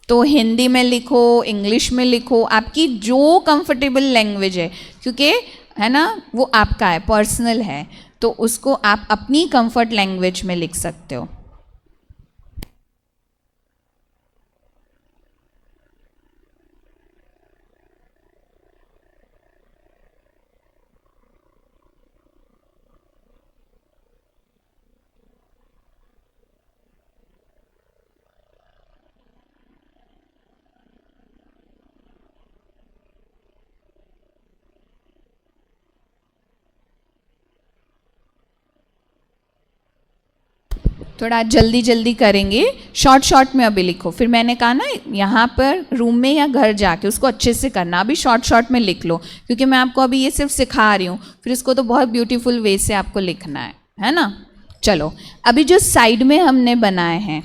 तो हिंदी में लिखो, इंग्लिश में लिखो, आपकी जो कंफर्टेबल लैंग्वेज है, क्योंकि, है ना, वो आपका है, पर्सनल है, तो उसको आप अपनी कंफर्ट लैंग्वेज में लिख सकते हो। थोड़ा जल्दी जल्दी करेंगे, शॉर्ट शॉर्ट में अभी लिखो। फिर मैंने कहा ना यहाँ पर रूम में या घर जाके उसको अच्छे से करना, अभी शॉर्ट शॉर्ट में लिख लो, क्योंकि मैं आपको अभी ये सिर्फ सिखा रही हूँ, फिर इसको तो बहुत ब्यूटीफुल वे से आपको लिखना है ना। चलो, अभी जो साइड में हमने बनाए हैं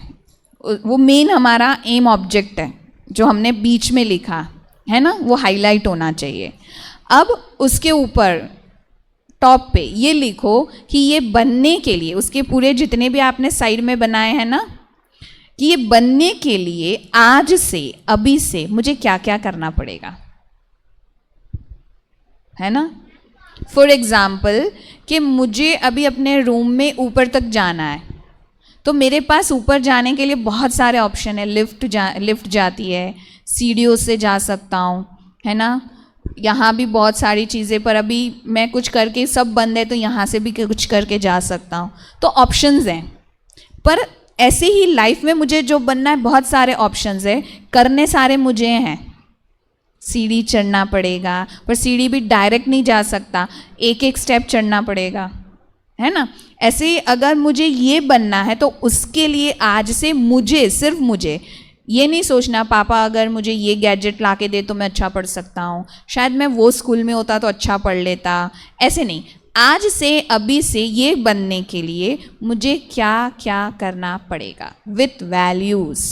वो मेन हमारा एम ऑब्जेक्ट है, जो हमने बीच में लिखा है ना, वो हाईलाइट होना चाहिए। अब उसके ऊपर टॉप पे ये लिखो कि ये बनने के लिए, उसके पूरे जितने भी आपने साइड में बनाए हैं ना, कि ये बनने के लिए आज से, अभी से मुझे क्या क्या करना पड़ेगा, है ना। फॉर एग्जाम्पल कि मुझे अभी अपने रूम में ऊपर तक जाना है, तो मेरे पास ऊपर जाने के लिए बहुत सारे ऑप्शन है। लिफ्ट जाती है, सीढ़ियों से जा सकता हूँ, है ना। यहाँ भी बहुत सारी चीज़ें, पर अभी मैं कुछ करके सब बंद है, तो यहाँ से भी कुछ करके जा सकता हूँ। तो ऑप्शंस हैं, पर ऐसे ही लाइफ में मुझे जो बनना है बहुत सारे ऑप्शंस है, करने सारे मुझे हैं। सीढ़ी चढ़ना पड़ेगा, पर सीढ़ी भी डायरेक्ट नहीं जा सकता, एक एक स्टेप चढ़ना पड़ेगा, है ना। ऐसे ही अगर मुझे ये बनना है तो उसके लिए आज से मुझे, सिर्फ मुझे ये नहीं सोचना पापा अगर मुझे ये गैजेट ला के दे तो मैं अच्छा पढ़ सकता हूँ, शायद मैं वो स्कूल में होता तो अच्छा पढ़ लेता, ऐसे नहीं। आज से, अभी से ये बनने के लिए मुझे क्या क्या करना पड़ेगा, विथ वैल्यूज़,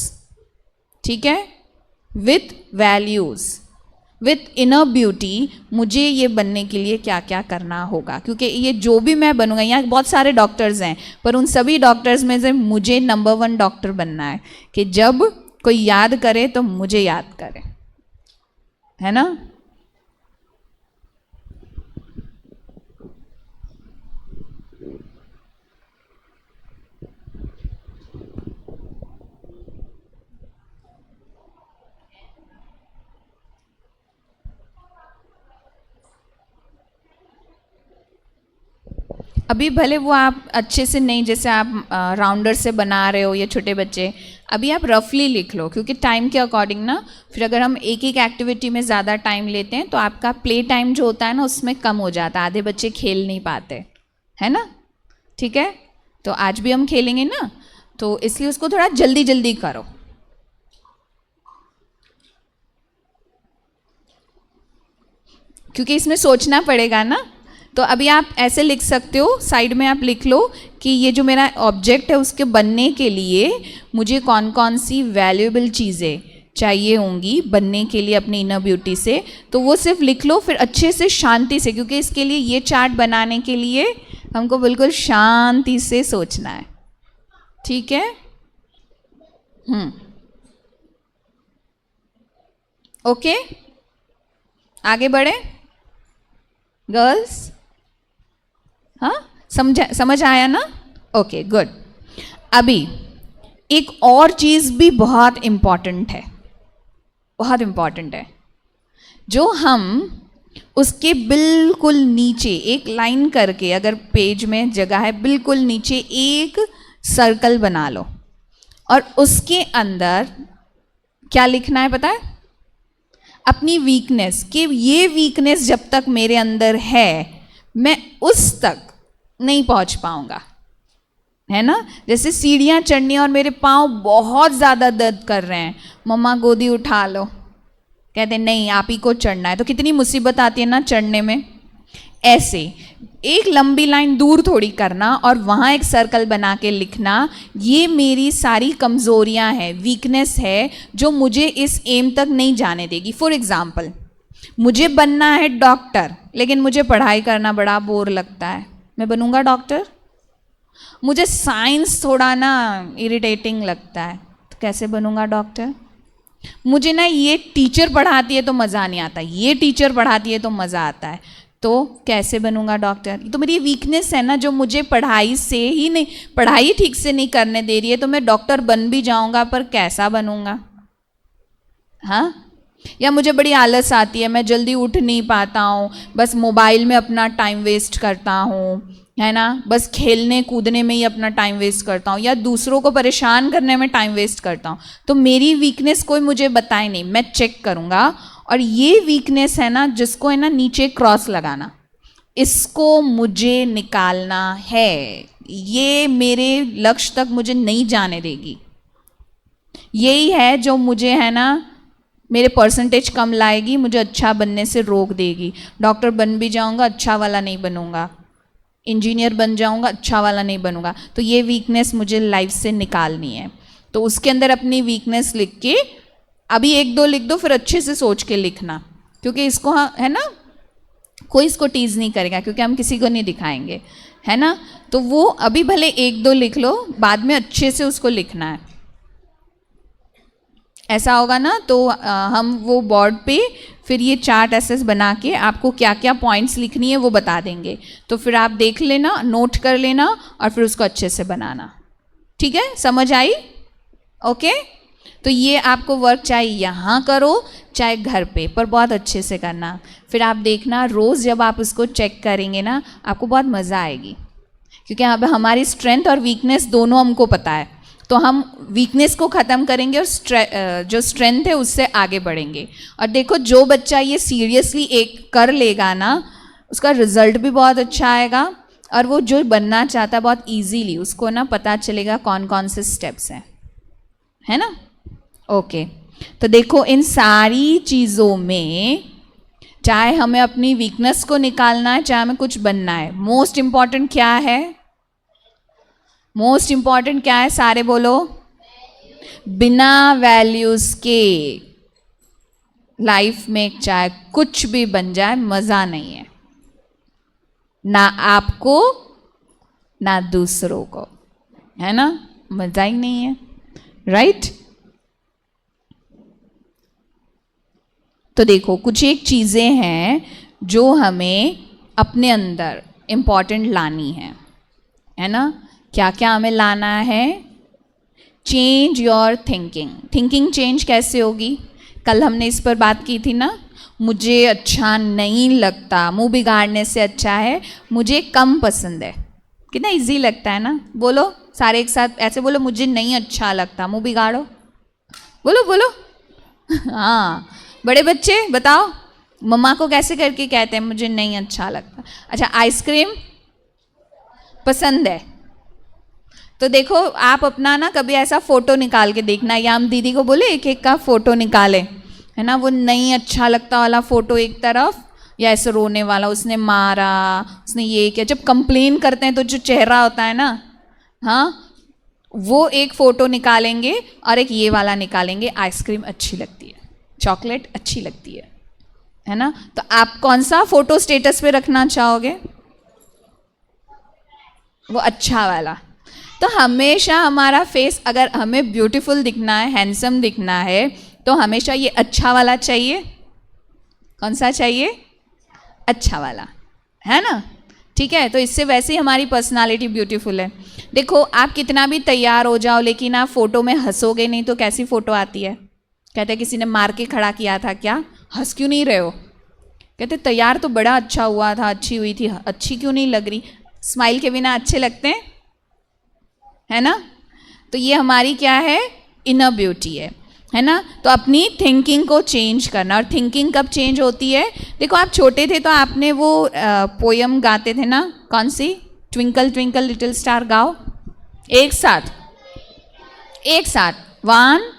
ठीक है, with values, with inner beauty, मुझे ये बनने के लिए क्या क्या करना होगा। क्योंकि ये जो भी मैं बनूंगा, यहाँ बहुत सारे डॉक्टर्स हैं, पर उन सभी डॉक्टर्स में से मुझे नंबर 1 डॉक्टर बनना है, कि जब कोई याद करे तो मुझे याद करे, है ना। अभी भले वो आप अच्छे से नहीं, जैसे आप राउंडर से बना रहे हो या छोटे बच्चे, अभी आप रफली लिख लो, क्योंकि टाइम के अकॉर्डिंग ना, फिर अगर हम एक एक एक्टिविटी में ज़्यादा टाइम लेते हैं तो आपका प्ले टाइम जो होता है ना उसमें कम हो जाता है, आधे बच्चे खेल नहीं पाते, है ना। ठीक है, तो आज भी हम खेलेंगे ना, तो इसलिए उसको थोड़ा जल्दी जल्दी करो। क्योंकि इसमें सोचना पड़ेगा ना। तो अभी आप ऐसे लिख सकते हो, साइड में आप लिख लो कि ये जो मेरा ऑब्जेक्ट है उसके बनने के लिए मुझे कौन कौन सी वैल्यूएबल चीज़ें चाहिए होंगी बनने के लिए अपनी इनर ब्यूटी से। तो वो सिर्फ लिख लो, फिर अच्छे से शांति से, क्योंकि इसके लिए ये चार्ट बनाने के लिए हमको बिल्कुल शांति से सोचना है, ठीक है। ओके, आगे बढ़े गर्ल्स। हाँ, समझ आया ना। Okay good. अभी एक और चीज़ भी बहुत इम्पॉर्टेंट है, बहुत इम्पॉर्टेंट है, जो हम उसके बिल्कुल नीचे एक लाइन करके, अगर पेज में जगह है, बिल्कुल नीचे एक सर्कल बना लो और उसके अंदर क्या लिखना है पता है? अपनी वीकनेस, कि ये वीकनेस जब तक मेरे अंदर है मैं उस तक नहीं पहुंच पाऊंगा, है ना। जैसे सीढ़ियां चढ़नी और मेरे पाँव बहुत ज़्यादा दर्द कर रहे हैं, मम्मा गोदी उठा लो, कहते नहीं आप ही को चढ़ना है, तो कितनी मुसीबत आती है ना चढ़ने में। ऐसे एक लंबी लाइन दूर थोड़ी करना और वहाँ एक सर्कल बना के लिखना, ये मेरी सारी कमज़ोरियाँ हैं, वीकनेस है जो मुझे इस एम तक नहीं जाने देगी। फॉर एग्ज़ाम्पल, मुझे बनना है डॉक्टर, लेकिन मुझे पढ़ाई करना बड़ा बोर लगता है, मैं बनूंगा डॉक्टर। मुझे साइंस थोड़ा ना इरिटेटिंग लगता है, तो कैसे बनूंगा डॉक्टर। मुझे ना ये टीचर पढ़ाती है तो मज़ा नहीं आता, ये टीचर पढ़ाती है तो मज़ा आता है, तो कैसे बनूंगा डॉक्टर। तो मेरी वीकनेस है ना, जो मुझे पढ़ाई से ही नहीं, पढ़ाई ठीक से नहीं करने दे रही है, तो मैं डॉक्टर बन भी जाऊंगा पर कैसा बनूंगा। हाँ, या मुझे बड़ी आलस आती है, मैं जल्दी उठ नहीं पाता हूँ, बस मोबाइल में अपना टाइम वेस्ट करता हूँ, है ना, बस खेलने कूदने में ही अपना टाइम वेस्ट करता हूँ, या दूसरों को परेशान करने में टाइम वेस्ट करता हूँ। तो मेरी वीकनेस कोई मुझे बताए नहीं, मैं चेक करूँगा, और ये वीकनेस है ना जिसको है ना नीचे क्रॉस लगाना, इसको मुझे निकालना है, ये मेरे लक्ष्य तक मुझे नहीं जाने देगी, यही है जो मुझे है ना मेरे परसेंटेज कम लाएगी, मुझे अच्छा बनने से रोक देगी। डॉक्टर बन भी जाऊंगा, अच्छा वाला नहीं बनूंगा, इंजीनियर बन जाऊंगा, अच्छा वाला नहीं बनूंगा। तो ये वीकनेस मुझे लाइफ से निकालनी है। तो उसके अंदर अपनी वीकनेस लिख के, अभी एक दो लिख दो, फिर अच्छे से सोच के लिखना, क्योंकि इसको है ना कोई इसको टीज नहीं करेगा, क्योंकि हम किसी को नहीं दिखाएंगे, है ना। तो वो अभी भले एक दो लिख लो, बाद में अच्छे से उसको लिखना है। ऐसा होगा ना तो हम वो बोर्ड पे फिर ये चार्ट ऐसे बना के आपको क्या क्या पॉइंट्स लिखनी है वो बता देंगे। तो फिर आप देख लेना, नोट कर लेना और फिर उसको अच्छे से बनाना। ठीक है, समझ आई? ओके। तो ये आपको वर्क चाहे यहाँ करो चाहे घर पे, पर बहुत अच्छे से करना। फिर आप देखना रोज़ जब आप उसको चेक करेंगे ना, आपको बहुत मज़ा आएगी, क्योंकि अब हमारी स्ट्रेंथ और वीकनेस दोनों हमको पता है। तो हम वीकनेस को ख़त्म करेंगे और जो स्ट्रेंथ है उससे आगे बढ़ेंगे। और देखो जो बच्चा ये सीरियसली एक कर लेगा ना, उसका रिजल्ट भी बहुत अच्छा आएगा, और वो जो बनना चाहता है बहुत इजीली उसको ना पता चलेगा कौन कौन से स्टेप्स हैं, है ना। ओके। तो देखो इन सारी चीज़ों में, चाहे हमें अपनी वीकनेस को निकालना है, चाहे हमें कुछ बनना है, मोस्ट इम्पॉर्टेंट क्या है? मोस्ट इम्पॉर्टेंट क्या है? सारे बोलो। बिना वैल्यूज के लाइफ में चाहे कुछ भी बन जाए मज़ा नहीं है, ना आपको ना दूसरों को, है ना, मज़ा ही नहीं है, राइट। तो देखो कुछ एक चीज़ें हैं जो हमें अपने अंदर इम्पॉर्टेंट लानी है ना। क्या क्या हमें लाना है? Change your thinking. Thinking change कैसे होगी? कल हमने इस पर बात की थी ना, मुझे अच्छा नहीं लगता, मुंह बिगाड़ने से अच्छा है मुझे कम पसंद है। कितना इजी लगता है ना। बोलो सारे एक साथ ऐसे बोलो, मुझे नहीं अच्छा लगता, मुंह बिगाड़ो, बोलो बोलो। हाँ, बड़े बच्चे बताओ मम्मा को कैसे करके कहते हैं मुझे नहीं अच्छा लगता। अच्छा, आइसक्रीम पसंद है, तो देखो आप अपना ना कभी ऐसा फ़ोटो निकाल के देखना, या हम दीदी को बोले एक एक का फ़ोटो निकाले, है ना, वो नहीं अच्छा लगता वाला फ़ोटो एक तरफ, या ऐसे रोने वाला, उसने मारा, उसने ये किया, जब कंप्लेन करते हैं तो जो चेहरा होता है ना, हाँ, वो एक फ़ोटो निकालेंगे और एक ये वाला निकालेंगे, आइसक्रीम अच्छी लगती है, चॉकलेट अच्छी लगती है ना। तो आप कौन सा फ़ोटो स्टेटस पे रखना चाहोगे? वो अच्छा वाला। तो हमेशा हमारा फेस, अगर हमें ब्यूटीफुल दिखना है, हैंडसम दिखना है, तो हमेशा ये अच्छा वाला चाहिए। कौन सा चाहिए? अच्छा वाला, है ना। ठीक है, तो इससे वैसे ही हमारी पर्सनालिटी ब्यूटीफुल है। देखो आप कितना भी तैयार हो जाओ, लेकिन आप फ़ोटो में हंसोगे नहीं तो कैसी फ़ोटो आती है? कहते हैं किसी ने मार के खड़ा किया था क्या, हंस क्यों नहीं रहे हो? कहते तैयार तो बड़ा अच्छा हुआ था, अच्छी हुई थी, अच्छी क्यों नहीं लग रही? स्माइल के बिना अच्छे लगते हैं, है ना। तो ये हमारी क्या है? इनर ब्यूटी है ना। तो अपनी थिंकिंग को चेंज करना। और थिंकिंग कब चेंज होती है? देखो आप छोटे थे तो आपने वो पोयम गाते थे ना, कौन सी? Twinkle twinkle little star. गाओ एक साथ, एक साथ, 1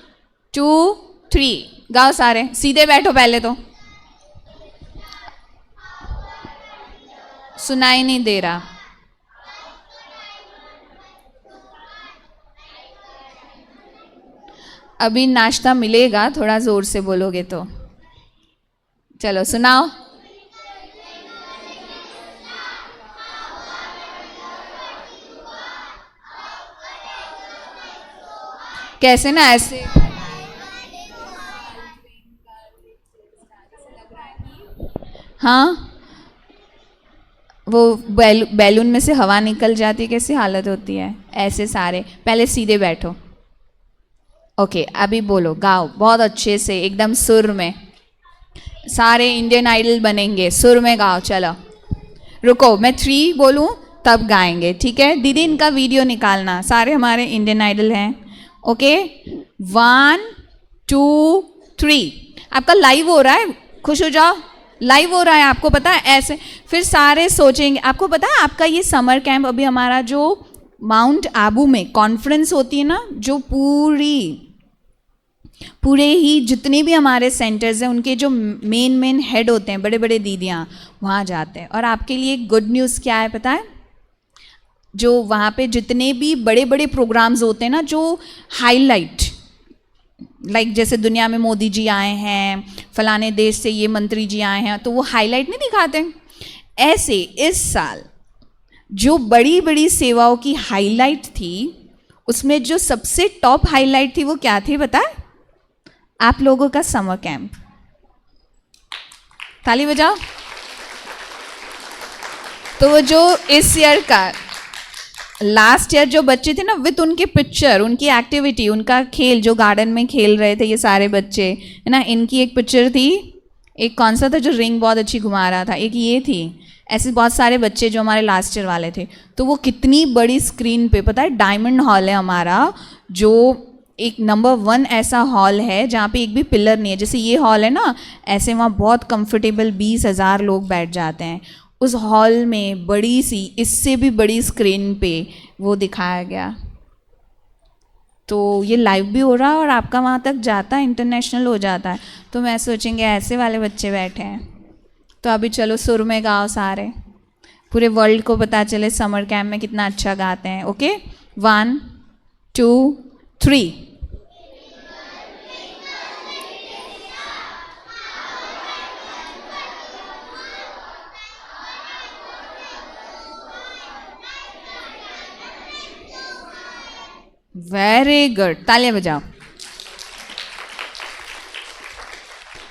2 3 गाओ सारे। सीधे बैठो पहले तो, सुनाई नहीं दे रहा। अभी नाश्ता मिलेगा, थोड़ा ज़ोर से बोलोगे तो। चलो सुनाओ। कैसे ना, ऐसे हाँ, वो बैलून में से हवा निकल जाती है, कैसी हालत होती है। ऐसे सारे पहले सीधे बैठो। ओके, अभी बोलो, गाओ बहुत अच्छे से, एकदम सुर में। सारे इंडियन आइडल बनेंगे, सुर में गाओ। चलो रुको, मैं 3 बोलूँ तब गाएंगे, ठीक है। दीदी इनका वीडियो निकालना, सारे हमारे इंडियन आइडल हैं। ओके, 1 2 3। आपका लाइव हो रहा है, खुश हो जाओ। लाइव हो रहा है, आपको पता है ऐसे। फिर सारे सोचेंगे, आपको पता है आपका ये समर कैंप अभी हमारा जो माउंट आबू में कॉन्फ्रेंस होती है ना, जो पूरे ही जितने भी हमारे सेंटर्स हैं उनके जो मेन हेड होते हैं, बड़े बड़े दीदियाँ वहाँ जाते हैं। और आपके लिए गुड न्यूज़ क्या है पता है, जो वहाँ पे जितने भी बड़े बड़े प्रोग्राम्स होते हैं ना, जो हाईलाइट लाइक जैसे दुनिया में मोदी जी आए हैं, फलाने देश से ये मंत्री जी आए हैं, तो वो हाईलाइट नहीं दिखाते, ऐसे इस साल जो बड़ी बड़ी सेवाओं की हाईलाइट थी, उसमें जो सबसे टॉप हाईलाइट थी वो क्या थी पता है? आप लोगों का समर कैंप। ताली बजाओ। तो वो जो इस ईयर का लास्ट ईयर जो बच्चे थे ना, विथ उनके पिक्चर, उनकी एक्टिविटी, उनका खेल, जो गार्डन में खेल रहे थे ये सारे बच्चे है ना, इनकी एक पिक्चर थी। एक कौन सा था जो रिंग बहुत अच्छी घुमा रहा था, एक ये थी। ऐसे बहुत सारे बच्चे जो हमारे लास्ट ईयर वाले थे, तो वो कितनी बड़ी स्क्रीन पे, पता है डायमंड हॉल है हमारा, जो एक नंबर 1 ऐसा हॉल है जहाँ पे एक भी पिलर नहीं है। जैसे ये हॉल है ना, ऐसे वहाँ बहुत कंफर्टेबल 20,000 लोग बैठ जाते हैं। उस हॉल में बड़ी सी, इससे भी बड़ी स्क्रीन पे वो दिखाया गया। तो ये लाइव भी हो रहा है और आपका वहाँ तक जाता है, इंटरनेशनल हो जाता है। तो मैं सोचेंगे ऐसे वाले बच्चे बैठे हैं, तो अभी चलो सुर में गाओ सारे, पूरे वर्ल्ड को पता चले समर कैंप में कितना अच्छा गाते हैं। ओके, 1 2 3। वेरी गुड, तालियां बजाओ।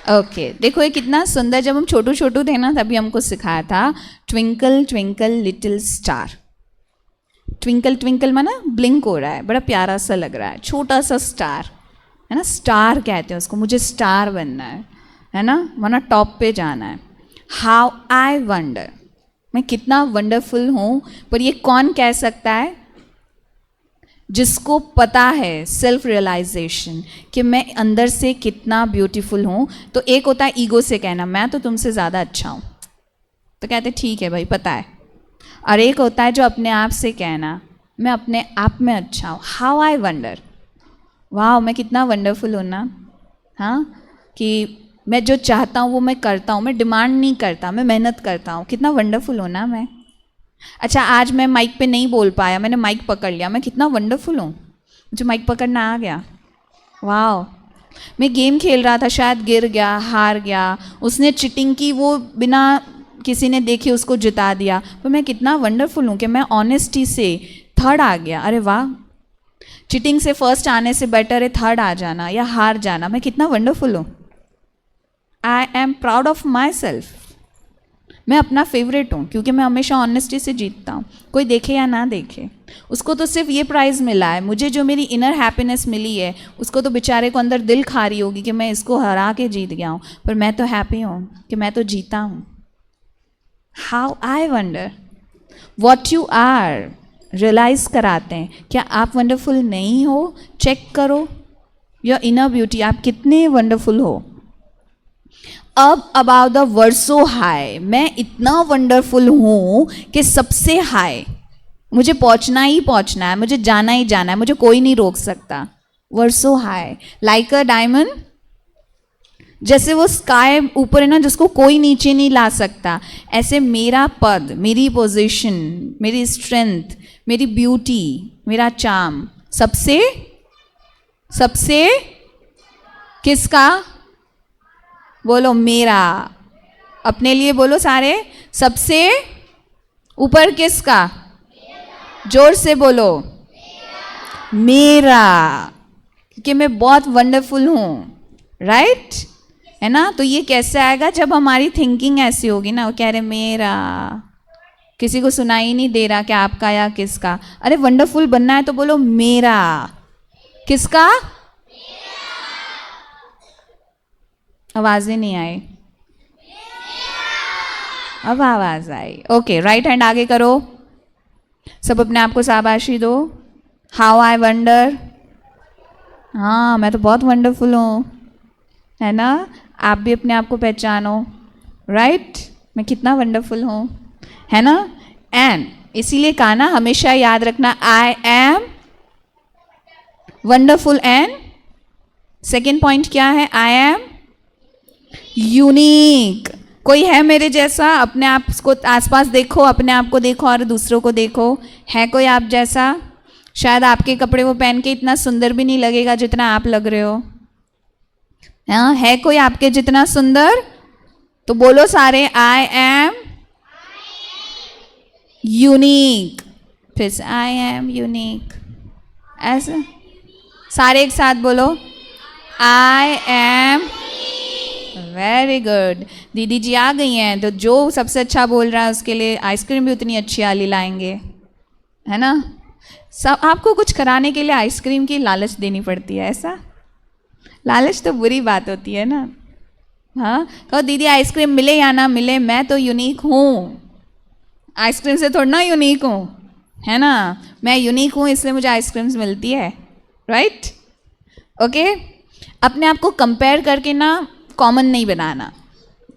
ओके, देखो ये कितना सुंदर, जब हम छोटू छोटू थे ना तभी हमको सिखाया था, twinkle twinkle little star. Twinkle twinkle माना ब्लिंक हो रहा है, बड़ा प्यारा सा लग रहा है, छोटा सा स्टार है ना, स्टार कहते हैं उसको। मुझे स्टार बनना है ना, वरना टॉप पे जाना है। हाउ आई वंडर, मैं कितना वंडरफुल हूँ। पर ये कौन कह सकता है? जिसको पता है, सेल्फ रियलाइजेशन, कि मैं अंदर से कितना ब्यूटीफुल हूँ। तो एक होता है ईगो से कहना, मैं तो तुमसे ज़्यादा अच्छा हूँ, तो कहते ठीक है भाई पता है। और एक होता है जो अपने आप से कहना, मैं अपने आप में अच्छा हूँ। हाउ आई वंडर, वाह मैं कितना वंडरफुल हूँ ना। हाँ, कि मैं जो चाहता हूँ वो मैं करता हूँ, मैं डिमांड नहीं करता, मैं मेहनत करता हूँ। कितना वंडरफुल हूँ ना मैं। अच्छा, आज मैं माइक पे नहीं बोल पाया, मैंने माइक पकड़ लिया, मैं कितना वंडरफुल हूँ, मुझे माइक पकड़ना आ गया। वाह, मैं गेम खेल रहा था, शायद गिर गया, हार गया, उसने चीटिंग की, वो बिना किसी ने देखे उसको जिता दिया, पर मैं कितना वंडरफुल हूँ कि मैं ऑनेस्टी से थर्ड आ गया। अरे वाह, चीटिंग से फर्स्ट आने से बेटर है थर्ड आ जाना या हार जाना। मैं कितना वंडरफुल हूँ। I am proud of my self. मैं अपना फेवरेट हूँ क्योंकि मैं हमेशा ऑनेस्टी से जीतता हूँ, कोई देखे या ना देखे। उसको तो सिर्फ ये प्राइज़ मिला है, मुझे जो मेरी इनर हैप्पीनेस मिली है, उसको तो बेचारे को अंदर दिल खा रही होगी कि मैं इसको हरा के जीत गया हूँ, पर मैं तो हैप्पी हूँ कि मैं तो जीता हूँ। How I wonder what you are, realise कराते हैं, क्या आप वंडरफुल नहीं हो? चेक करो योर इनर ब्यूटी, आप कितने वंडरफुल हो। अब about the word so high, मैं इतना वंडरफुल हूँ कि सबसे हाई मुझे पहुँचना ही पहुँचना है, मुझे जाना ही जाना है, मुझे कोई नहीं रोक सकता। Word so high like a diamond, जैसे वो स्काई ऊपर है ना, जिसको कोई नीचे नहीं ला सकता, ऐसे मेरा पद, मेरी पोजीशन, मेरी स्ट्रेंथ, मेरी ब्यूटी, मेरा चार्म सबसे सबसे किसका? बोलो मेरा। अपने लिए बोलो सारे, सबसे ऊपर किसका? जोर से बोलो, मेरा, क्योंकि मैं बहुत वंडरफुल हूँ, राइट है ना। तो ये कैसे आएगा? जब हमारी थिंकिंग ऐसी होगी ना, वो कह रहे मेरा, किसी को सुनाई नहीं दे रहा कि आपका या किसका। अरे वंडरफुल बनना है तो बोलो मेरा। किसका? आवाज़ें नहीं आई, अब आवाज़ आई। ओके, राइट हैंड आगे करो, सब अपने आप को शाबाशी दो। हाउ आई वंडर, हाँ मैं तो बहुत वंडरफुल हूँ, है ना। आप भी अपने आप को पहचानो। राइट मैं कितना वंडरफुल हूँ, है ना। एंड इसीलिए कहा ना, हमेशा याद रखना, I am wonderful. And second point क्या है, आई एम यूनिक। कोई है मेरे जैसा? अपने आप को आसपास देखो, अपने आप को देखो और दूसरों को देखो। है कोई आप जैसा? शायद आपके कपड़े वो पहन के इतना सुंदर भी नहीं लगेगा जितना आप लग रहे हो। हाँ, है कोई आपके जितना सुंदर? तो बोलो सारे, आई एम यूनिक। फिर से आई एम यूनिक, ऐसे सारे एक साथ बोलो, आई एम। वेरी गुड, दीदी जी आ गई हैं, तो जो सबसे अच्छा बोल रहा है उसके लिए आइसक्रीम भी उतनी अच्छी वाली लाएंगे, है ना। सब आपको कुछ कराने के लिए आइसक्रीम की लालच देनी पड़ती है, ऐसा? लालच तो बुरी बात होती है ना। हाँ, कहो दीदी आइसक्रीम मिले या ना मिले, मैं तो यूनिक हूँ, आइसक्रीम से थोड़ा ना यूनिक हूँ, है ना। मैं यूनिक हूँ इसलिए मुझे आइसक्रीम्स मिलती है, राइट। ओके, अपने आप को कंपेयर करके ना कॉमन नहीं बनाना,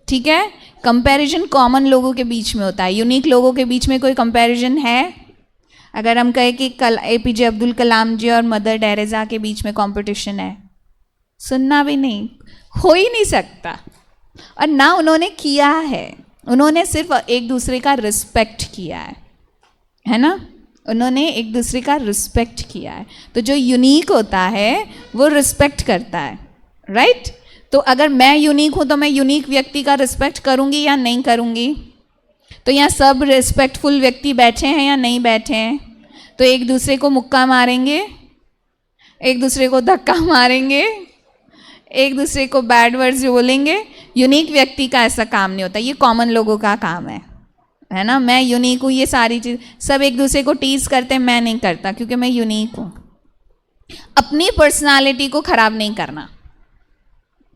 ठीक है। कंपैरिजन कॉमन लोगों के बीच में होता है, यूनिक लोगों के बीच में कोई कंपैरिजन है? अगर हम कहें कि कल APJ अब्दुल कलाम जी और मदर टेरेसा के बीच में कंपटीशन है, सुनना भी नहीं, हो ही नहीं सकता। और ना उन्होंने किया है, उन्होंने सिर्फ एक दूसरे का रिस्पेक्ट किया है ना। उन्होंने एक दूसरे का रिस्पेक्ट किया है। तो जो यूनिक होता है वो रिस्पेक्ट करता है, राइट। तो अगर मैं यूनिक हूँ तो मैं यूनिक व्यक्ति का रिस्पेक्ट करूँगी या नहीं करूँगी? तो यहाँ सब रिस्पेक्टफुल व्यक्ति बैठे हैं या नहीं बैठे हैं? तो एक दूसरे को मुक्का मारेंगे, एक दूसरे को धक्का मारेंगे, एक दूसरे को बैड वर्ड्स बोलेंगे। यूनिक व्यक्ति का ऐसा काम नहीं होता, ये कॉमन लोगों का काम है ना। मैं यूनिक हूँ, ये सारी चीज़ सब एक दूसरे को टीज करते हैं, मैं नहीं करता क्योंकि मैं यूनिक हूँ। अपनी पर्सनालिटी को खराब नहीं करना,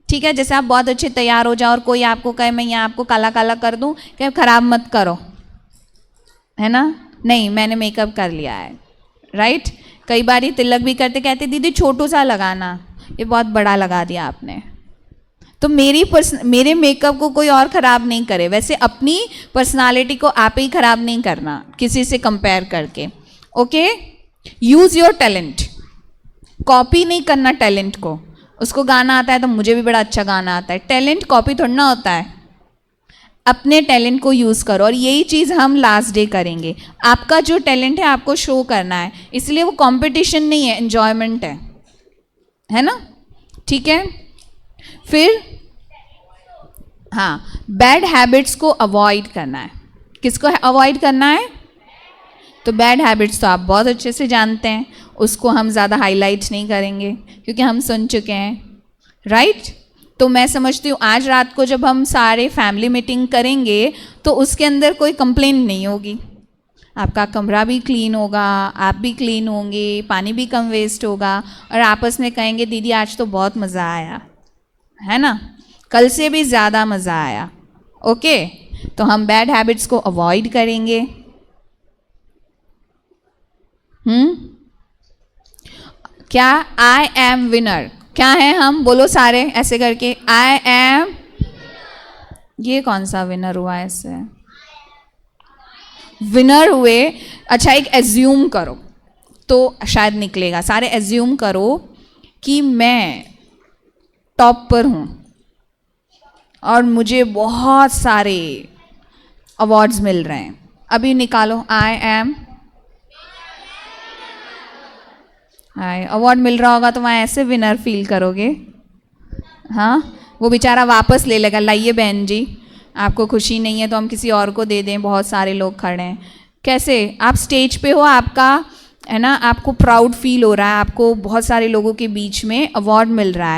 ठीक है। जैसे आप बहुत अच्छे तैयार हो जाओ और कोई आपको कहे मैं यहाँ आपको काला काला कर दूँ, क्या खराब मत करो, है ना। नहीं, मैंने मेकअप कर लिया है, राइट। कई बार तिलक भी करते, कहते दीदी छोटू सा लगाना, ये बहुत बड़ा लगा दिया आपने। तो मेरे मेकअप को कोई और ख़राब नहीं करे। वैसे अपनी पर्सनालिटी को आप ही ख़राब नहीं करना किसी से कंपेयर करके, okay. Use your talent, copy नहीं करना टैलेंट को। उसको गाना आता है तो मुझे भी बड़ा अच्छा गाना आता है, टैलेंट कॉपी थोड़ा ना होता है। अपने टैलेंट को यूज़ करो, और यही चीज़ हम लास्ट डे करेंगे। आपका जो टैलेंट है आपको शो करना है, इसलिए वो कंपटीशन नहीं है, एन्जॉयमेंट है ना, ठीक है। फिर हाँ, बैड हैबिट्स को अवॉइड करना है। किसको अवॉइड करना है? तो बैड हैबिट्स तो आप बहुत अच्छे से जानते हैं, उसको हम ज़्यादा हाईलाइट नहीं करेंगे क्योंकि हम सुन चुके हैं, राइट। तो मैं समझती हूँ आज रात को जब हम सारे फैमिली मीटिंग करेंगे तो उसके अंदर कोई कंप्लेन नहीं होगी। आपका कमरा भी क्लीन होगा, आप भी क्लीन होंगे, पानी भी कम वेस्ट होगा, और आपस में कहेंगे दीदी आज तो बहुत मज़ा आया, है ना, कल से भी ज़्यादा मज़ा आया, ओके। तो हम बैड हैबिट्स को अवॉइड करेंगे। क्या? I am winner. क्या है हम? बोलो सारे ऐसे करके, आई एम। ये कौन सा विनर हुआ ऐसे? विनर हुए। अच्छा, एक एज्यूम करो तो शायद निकलेगा। सारे एज्यूम करो कि मैं टॉप पर हूँ और मुझे बहुत सारे अवार्ड्स मिल रहे हैं। अभी निकालो, आई एम। हाय, अवार्ड मिल रहा होगा तो वहाँ ऐसे विनर फील करोगे। हाँ, वो बेचारा वापस ले लेगा, लाइए बहन जी, आपको खुशी नहीं है तो हम किसी और को दे दें, बहुत सारे लोग खड़े हैं। कैसे? आप स्टेज पे हो, आपका है ना, आपको प्राउड फील हो रहा है, आपको बहुत सारे लोगों के बीच में अवार्ड मिल रहा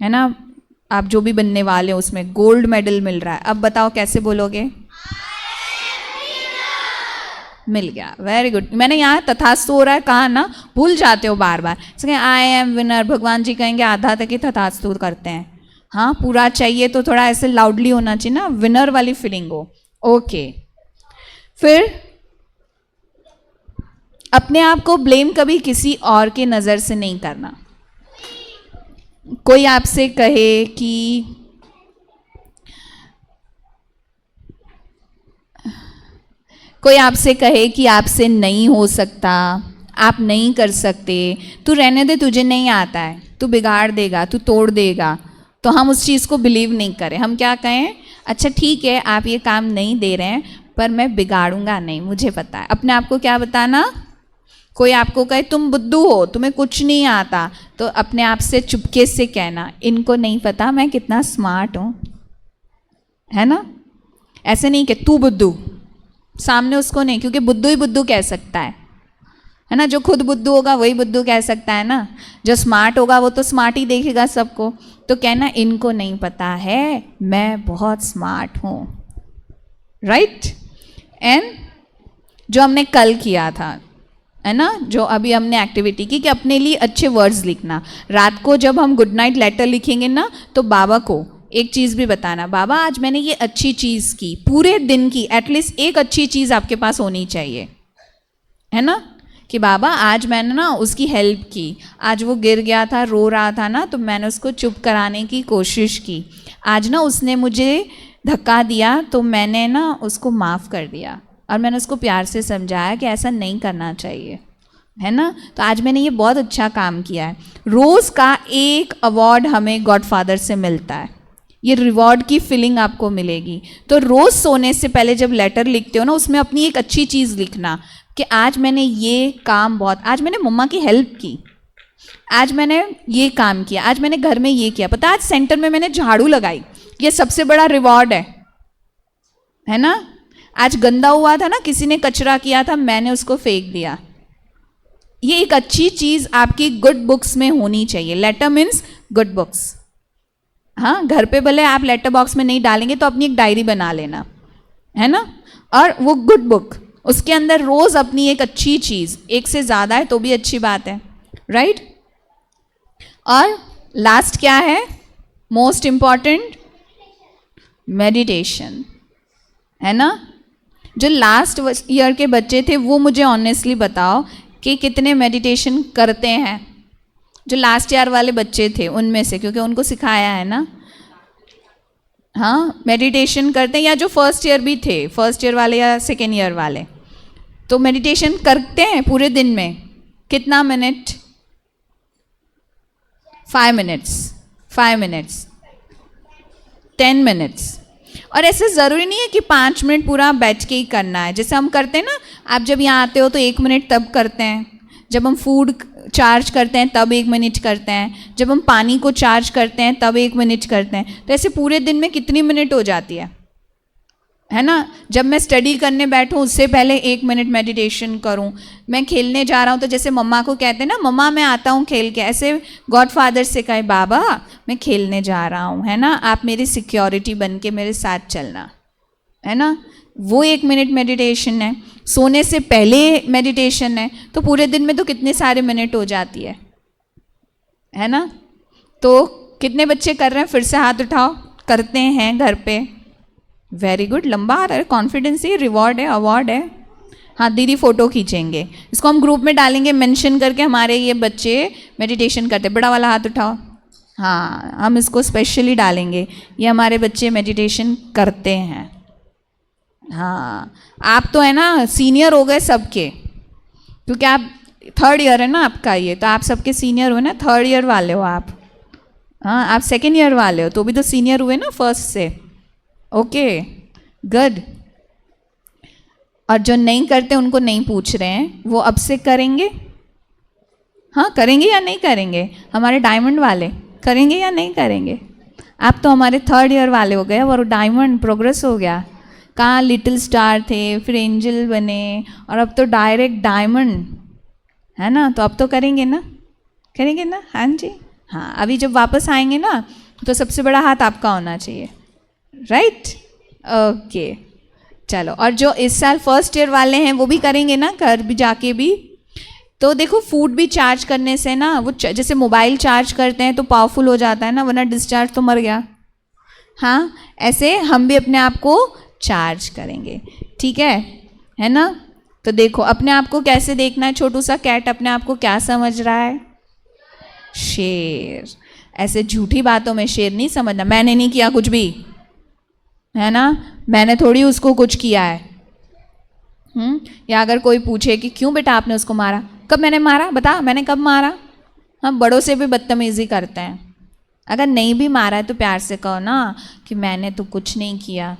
है ना, आप जो भी बनने वाले हो उसमें गोल्ड मेडल मिल रहा है। अब बताओ कैसे बोलोगे? मिल गया, वेरी गुड। मैंने यहाँ तथास्तु हो रहा है कहा ना, भूल जाते हो बार बार। आई एम विनर, भगवान जी कहेंगे आधा तक ही तथास्तु करते हैं। हाँ, पूरा चाहिए तो थोड़ा ऐसे लाउडली होना चाहिए ना, विनर वाली फीलिंग हो, ओके। फिर अपने आप को ब्लेम कभी किसी और के नज़र से नहीं करना। कोई आपसे कहे कि कोई आपसे कहे कि आपसे नहीं हो सकता, आप नहीं कर सकते, तू रहने दे, तुझे नहीं आता है, तू बिगाड़ देगा, तू तोड़ देगा, तो हम उस चीज़ को बिलीव नहीं करें। हम क्या कहें, अच्छा ठीक है आप ये काम नहीं दे रहे हैं पर मैं बिगाड़ूंगा नहीं, मुझे पता है। अपने आप को क्या बताना, कोई आपको कहे तुम बुद्धू हो, तुम्हें कुछ नहीं आता, तो अपने आप से चुपके से कहना इनको नहीं पता मैं कितना स्मार्ट हूँ, है ना। ऐसे नहीं कि तू बुद्धू, सामने उसको नहीं, क्योंकि बुद्धू ही बुद्धू कह सकता है ना। जो खुद बुद्धू होगा वही बुद्धू कह सकता है ना। जो स्मार्ट होगा वो तो स्मार्ट ही देखेगा सबको। तो कहना इनको नहीं पता है मैं बहुत स्मार्ट हूँ, राइट। एंड जो हमने कल किया था, है ना, जो अभी हमने एक्टिविटी की कि अपने लिए अच्छे वर्ड्स लिखना। रात को जब हम गुड नाइट लेटर लिखेंगे ना, तो बाबा को एक चीज़ भी बताना, बाबा आज मैंने ये अच्छी चीज़ की, पूरे दिन की एटलीस्ट एक अच्छी चीज़ आपके पास होनी चाहिए, है ना। कि बाबा आज मैंने ना उसकी हेल्प की, आज वो गिर गया था रो रहा था ना, तो मैंने उसको चुप कराने की कोशिश की, आज ना उसने मुझे धक्का दिया तो मैंने ना उसको माफ़ कर दिया और मैंने उसको प्यार से समझाया कि ऐसा नहीं करना चाहिए, है ना। तो आज मैंने ये बहुत अच्छा काम किया है। रोज़ का एक अवार्ड हमें गॉडफादर से मिलता है, ये रिवॉर्ड की फीलिंग आपको मिलेगी। तो रोज़ सोने से पहले जब लेटर लिखते हो ना, उसमें अपनी एक अच्छी चीज़ लिखना कि आज मैंने ये काम बहुत, आज मैंने मम्मा की हेल्प की, आज मैंने ये काम किया, आज मैंने घर में ये किया, पता आज सेंटर में मैंने झाड़ू लगाई, ये सबसे बड़ा रिवॉर्ड है ना। आज गंदा हुआ था ना, किसी ने कचरा किया था, मैंने उसको फेंक दिया। ये एक अच्छी चीज़ आपकी गुड बुक्स में होनी चाहिए। Letter means good books. हाँ, घर पे भले आप लेटर बॉक्स में नहीं डालेंगे तो अपनी एक डायरी बना लेना, है ना। और वो गुड बुक, उसके अंदर रोज़ अपनी एक अच्छी चीज़, एक से ज़्यादा है तो भी अच्छी बात है, राइट। और लास्ट क्या है, मोस्ट इम्पॉर्टेंट, मेडिटेशन, है ना। जो लास्ट ईयर के बच्चे थे वो मुझे ऑनेस्टली बताओ कि कितने मेडिटेशन करते हैं। जो लास्ट ईयर वाले बच्चे थे उनमें से, क्योंकि उनको सिखाया है ना, हाँ मेडिटेशन करते हैं, या जो फर्स्ट ईयर भी थे, फर्स्ट ईयर वाले या सेकेंड ईयर वाले, तो मेडिटेशन करते हैं पूरे दिन में कितना मिनट, 5 मिनट्स, 5 मिनट्स, 10 मिनट्स। और ऐसे ज़रूरी नहीं है कि 5 मिनट पूरा बैठ के ही करना है। जैसे हम करते हैं ना, आप जब यहाँ आते हो तो 1 मिनट तब करते हैं, जब हम फूड चार्ज करते हैं तब 1 मिनट करते हैं, जब हम पानी को चार्ज करते हैं तब 1 मिनट करते हैं। तो ऐसे पूरे दिन में कितनी मिनट हो जाती है ना। जब मैं स्टडी करने बैठूं उससे पहले 1 मिनट मेडिटेशन करूं, मैं खेलने जा रहा हूं तो जैसे मम्मा को कहते हैं ना, मम्मा मैं आता हूं खेल के, ऐसे गॉडफादर से कहे बाबा मैं खेलने जा रहा हूं, है ना, आप मेरी सिक्योरिटी बन के मेरे साथ चलना, है ना। वो 1 मिनट मेडिटेशन है। सोने से पहले मेडिटेशन है, तो पूरे दिन में तो कितने सारे मिनट हो जाती है ना। तो कितने बच्चे कर रहे हैं, फिर से हाथ उठाओ, करते हैं घर पे। वेरी गुड, लंबा आ रहा है, कॉन्फिडेंस, ये रिवॉर्ड है, अवार्ड है। हाँ दीदी फ़ोटो खींचेंगे, इसको हम ग्रुप में डालेंगे मेंशन करके, हमारे ये बच्चे मेडिटेशन करते। बड़ा वाला हाथ उठाओ, हाँ हम इसको स्पेशली डालेंगे, ये हमारे बच्चे मेडिटेशन करते हैं। हाँ आप तो है ना सीनियर हो गए सबके, क्योंकि आप 3rd ईयर है ना आपका ये, तो आप सबके सीनियर हो ना, 3rd ईयर वाले हो आप। हाँ आप 2nd ईयर वाले हो तो भी तो सीनियर हुए ना 1st से। Okay good. और जो नहीं करते उनको नहीं पूछ रहे हैं, वो अब से करेंगे। हाँ करेंगे या नहीं करेंगे, हमारे डायमंड वाले करेंगे या नहीं करेंगे। आप तो हमारे 3rd ईयर वाले हो गए और डायमंड प्रोग्रेस हो गया। कहाँ लिटिल स्टार थे, फिर एंजल बने, और अब तो डायरेक्ट डायमंड, है ना। तो अब तो करेंगे ना, करेंगे ना, हाँ जी। हाँ अभी जब वापस आएंगे ना तो सबसे बड़ा हाथ आपका होना चाहिए, राइट। ओके चलो, और जो इस साल 1st ईयर वाले हैं वो भी करेंगे ना, घर भी जाके भी। तो देखो फूड भी चार्ज करने से ना, वो जैसे मोबाइल चार्ज करते हैं तो पावरफुल हो जाता है ना, वरना डिस्चार्ज तो मर गया। हाँ ऐसे हम भी अपने आप को चार्ज करेंगे, ठीक है ना। तो देखो अपने आप को कैसे देखना है, छोटू सा कैट अपने आप को क्या समझ रहा है, शेर। ऐसे झूठी बातों में शेर नहीं समझना, मैंने नहीं किया कुछ भी, है ना, मैंने थोड़ी उसको कुछ किया या अगर कोई पूछे कि क्यों बेटा आपने उसको मारा, कब मैंने मारा, बता मैंने कब मारा। हम बड़ों से भी बदतमीज़ी करते हैं। अगर नहीं भी मारा है तो प्यार से कहो ना कि मैंने तो कुछ नहीं किया।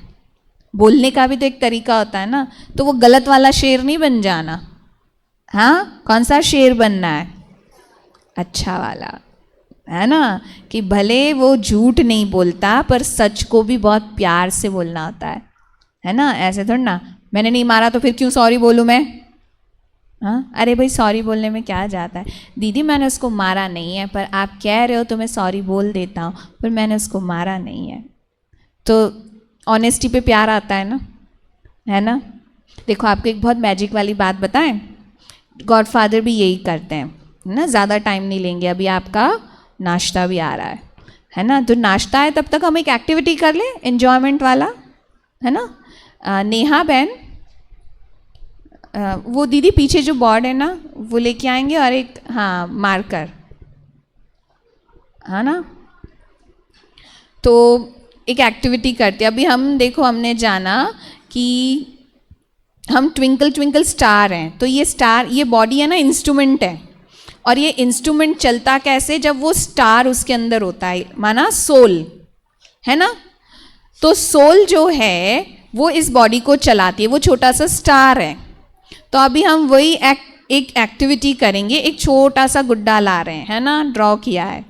बोलने का भी तो एक तरीका होता है ना, तो वो गलत वाला शेर नहीं बन जाना। हाँ, कौन सा शेर बनना है? अच्छा वाला, है ना, कि भले वो झूठ नहीं बोलता पर सच को भी बहुत प्यार से बोलना होता है ना। ऐसे थोड़ा ना मैंने नहीं मारा तो फिर क्यों सॉरी बोलूँ मैं। हाँ, अरे भाई सॉरी बोलने में क्या जाता है। दीदी मैंने उसको मारा नहीं है, पर आप कह रहे हो तो मैं सॉरी बोल देता हूँ, पर मैंने उसको मारा नहीं है। तो ऑनेस्टी पे प्यार आता है ना। देखो आपको एक बहुत मैजिक वाली बात बताएं, गॉडफादर भी यही करते हैं ना। ज़्यादा टाइम नहीं लेंगे, अभी आपका नाश्ता भी आ रहा है ना। तो नाश्ता है तब तक हम एक एक्टिविटी कर लें एन्जॉयमेंट वाला, है ना। नेहा बहन, वो दीदी पीछे जो बोर्ड है ना वो लेके आएंगे, और एक हाँ मार्कर, है ना। तो एक एक्टिविटी करते हैं अभी हम। देखो हमने जाना कि हम ट्विंकल ट्विंकल स्टार हैं, तो ये स्टार, ये बॉडी है ना इंस्ट्रूमेंट है, और ये इंस्ट्रूमेंट चलता कैसे, जब वो स्टार उसके अंदर होता है, माना सोल, है ना। तो सोल जो है वो इस बॉडी को चलाती है, वो छोटा सा स्टार है। तो अभी हम वही एक एक्टिविटी करेंगे। एक छोटा सा गुड्डा ला रहे हैं, है ना, ड्रॉ किया है।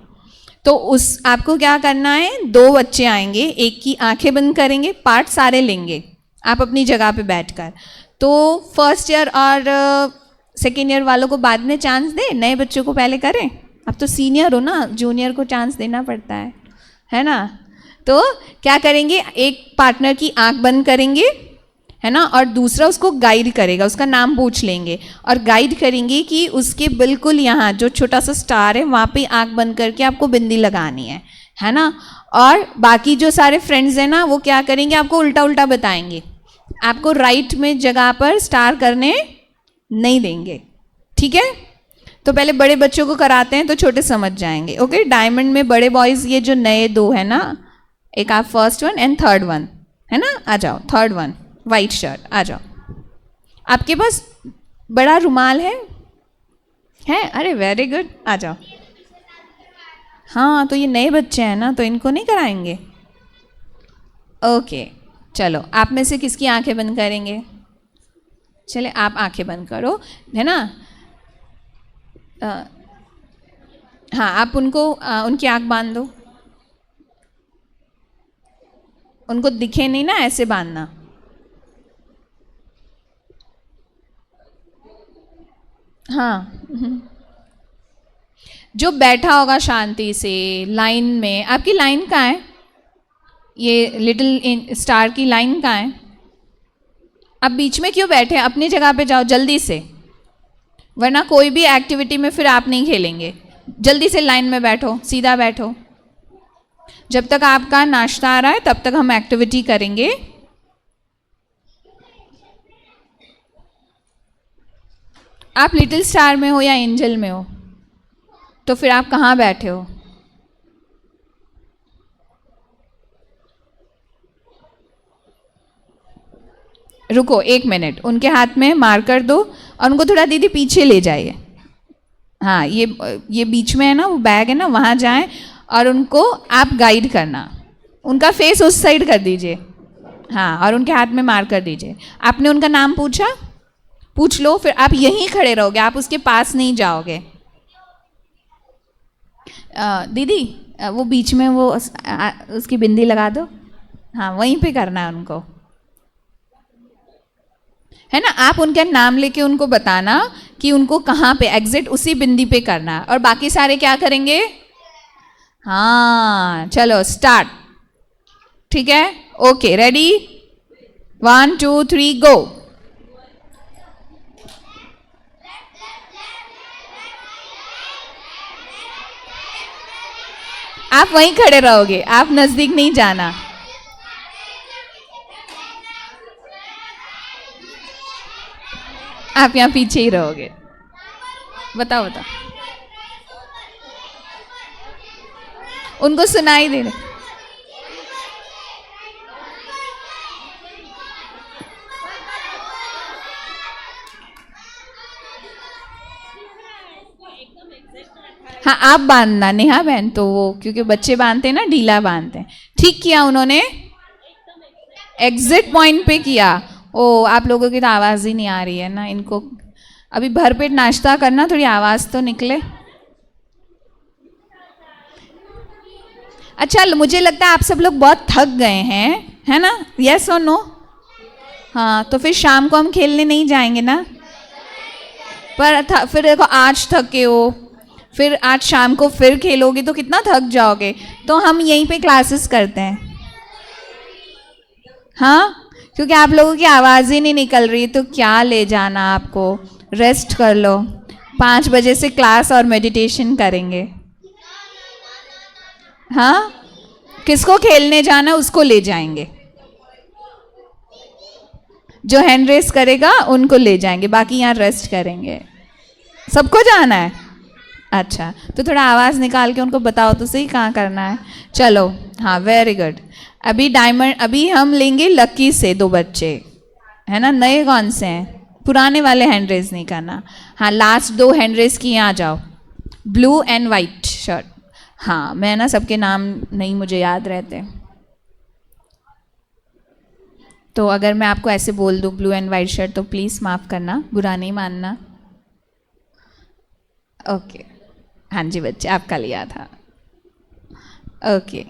तो उस आपको क्या करना है, 2 बच्चे आएंगे, एक की आंखें बंद करेंगे, पार्ट सारे लेंगे आप अपनी जगह पे बैठकर। तो फर्स्ट ईयर और सेकेंड ईयर वालों को बाद में चांस दे, नए बच्चों को पहले करें। अब तो सीनियर हो ना, जूनियर को चांस देना पड़ता है ना। तो क्या करेंगे, एक पार्टनर की आंख बंद करेंगे, है ना, और दूसरा उसको गाइड करेगा, उसका नाम पूछ लेंगे और गाइड करेंगे कि उसके बिल्कुल यहाँ जो छोटा सा स्टार है वहाँ पे आंख बंद करके आपको बिंदी लगानी है ना। और बाकी जो सारे फ्रेंड्स हैं ना वो क्या करेंगे, आपको उल्टा उल्टा बताएंगे, आपको राइट में जगह पर स्टार करने नहीं देंगे, ठीक है। तो पहले बड़े बच्चों को कराते हैं तो छोटे समझ जाएंगे। ओके, डायमंड में बड़े बॉयज़ ये जो नए 2 है ना, एक आप first one and third one, है ना, आ जाओ। थर्ड वन वाइट शर्ट, आ जाओ। आपके पास बड़ा रुमाल है? अरे वेरी गुड, आ जाओ। हाँ, तो ये नए बच्चे हैं ना, तो इनको नहीं कराएंगे। ओके चलो, आप में से किसकी आंखें बंद करेंगे? चले आप आंखें बंद करो, है ना। हाँ, आप उनको उनकी आंख बांध दो, उनको दिखे नहीं ना, ऐसे बांधना। हाँ, जो बैठा होगा शांति से लाइन में, आपकी लाइन कहाँ है? ये लिटिल स्टार की लाइन कहाँ है? आप बीच में क्यों बैठे हैं? अपनी जगह पे जाओ जल्दी से, वरना कोई भी एक्टिविटी में फिर आप नहीं खेलेंगे। जल्दी से लाइन में बैठो, सीधा बैठो। जब तक आपका नाश्ता आ रहा है तब तक हम एक्टिविटी करेंगे। आप लिटिल स्टार में हो या एंजल में हो, तो फिर आप कहाँ बैठे हो? रुको 1 मिनट, उनके हाथ में मार्कर दो और उनको थोड़ा दीदी पीछे ले जाइए। हाँ, ये बीच में है ना, वो बैग है ना, वहाँ जाएं और उनको आप गाइड करना। उनका फेस उस साइड कर दीजिए, हाँ, और उनके हाथ में मार्कर दीजिए। आपने उनका नाम पूछा, पूछ लो, फिर आप यहीं खड़े रहोगे, आप उसके पास नहीं जाओगे। दीदी वो बीच में वो उसकी बिंदी लगा दो, हाँ, वहीं पे करना है उनको, है ना। आप उनका नाम लेके उनको बताना कि उनको कहाँ पे एग्जिट उसी बिंदी पे करना है, और बाकी सारे क्या करेंगे? हाँ चलो स्टार्ट, ठीक है। ओके रेडी, 1 2 3 गो। आप वहीं खड़े रहोगे, आप नजदीक नहीं जाना। आप यहाँ पीछे ही रहोगे। बताओ बताओ, उनको सुनाई दे रहे। हाँ आप बांधना नेहा बहन, तो वो क्योंकि बच्चे बांधते हैं ना, ढीला बांधते हैं। ठीक किया उन्होंने, एग्जिट पॉइंट पे किया। ओ आप लोगों की तो आवाज़ ही नहीं आ रही है ना, इनको अभी भरपेट नाश्ता करना, थोड़ी आवाज़ तो निकले। अच्छा मुझे लगता है आप सब लोग बहुत थक गए हैं, है ना? यस और नो? हाँ तो फिर शाम को हम खेलने नहीं जाएंगे ना? पर फिर देखो आज थके हो, फिर आज शाम को फिर खेलोगे तो कितना थक जाओगे। तो हम यहीं पे क्लासेस करते हैं। हाँ क्योंकि आप लोगों की आवाज़ ही नहीं निकल रही, तो क्या ले जाना आपको, रेस्ट कर लो। 5 बजे से क्लास और मेडिटेशन करेंगे। हाँ किसको खेलने जाना उसको ले जाएंगे, जो हैंड रेस करेगा उनको ले जाएंगे, बाकी यहाँ रेस्ट करेंगे। सबको जाना है? अच्छा तो थोड़ा आवाज़ निकाल के उनको बताओ तो सही कहाँ करना है। चलो हाँ वेरी गुड। अभी डायमंड, अभी हम लेंगे लकी से 2 बच्चे, है ना? नए कौन से हैं? पुराने वाले हैंड रेस नहीं करना। हाँ लास्ट 2 हैंड रेस की यहाँ जाओ, ब्लू एंड वाइट शर्ट। हाँ मैं ना सबके नाम नहीं मुझे याद रहते, तो अगर मैं आपको ऐसे बोल दूँ ब्लू एंड वाइट शर्ट तो प्लीज़ माफ़ करना, बुरा नहीं मानना। ओके हाँ जी बच्चे आपका लिया था। ओके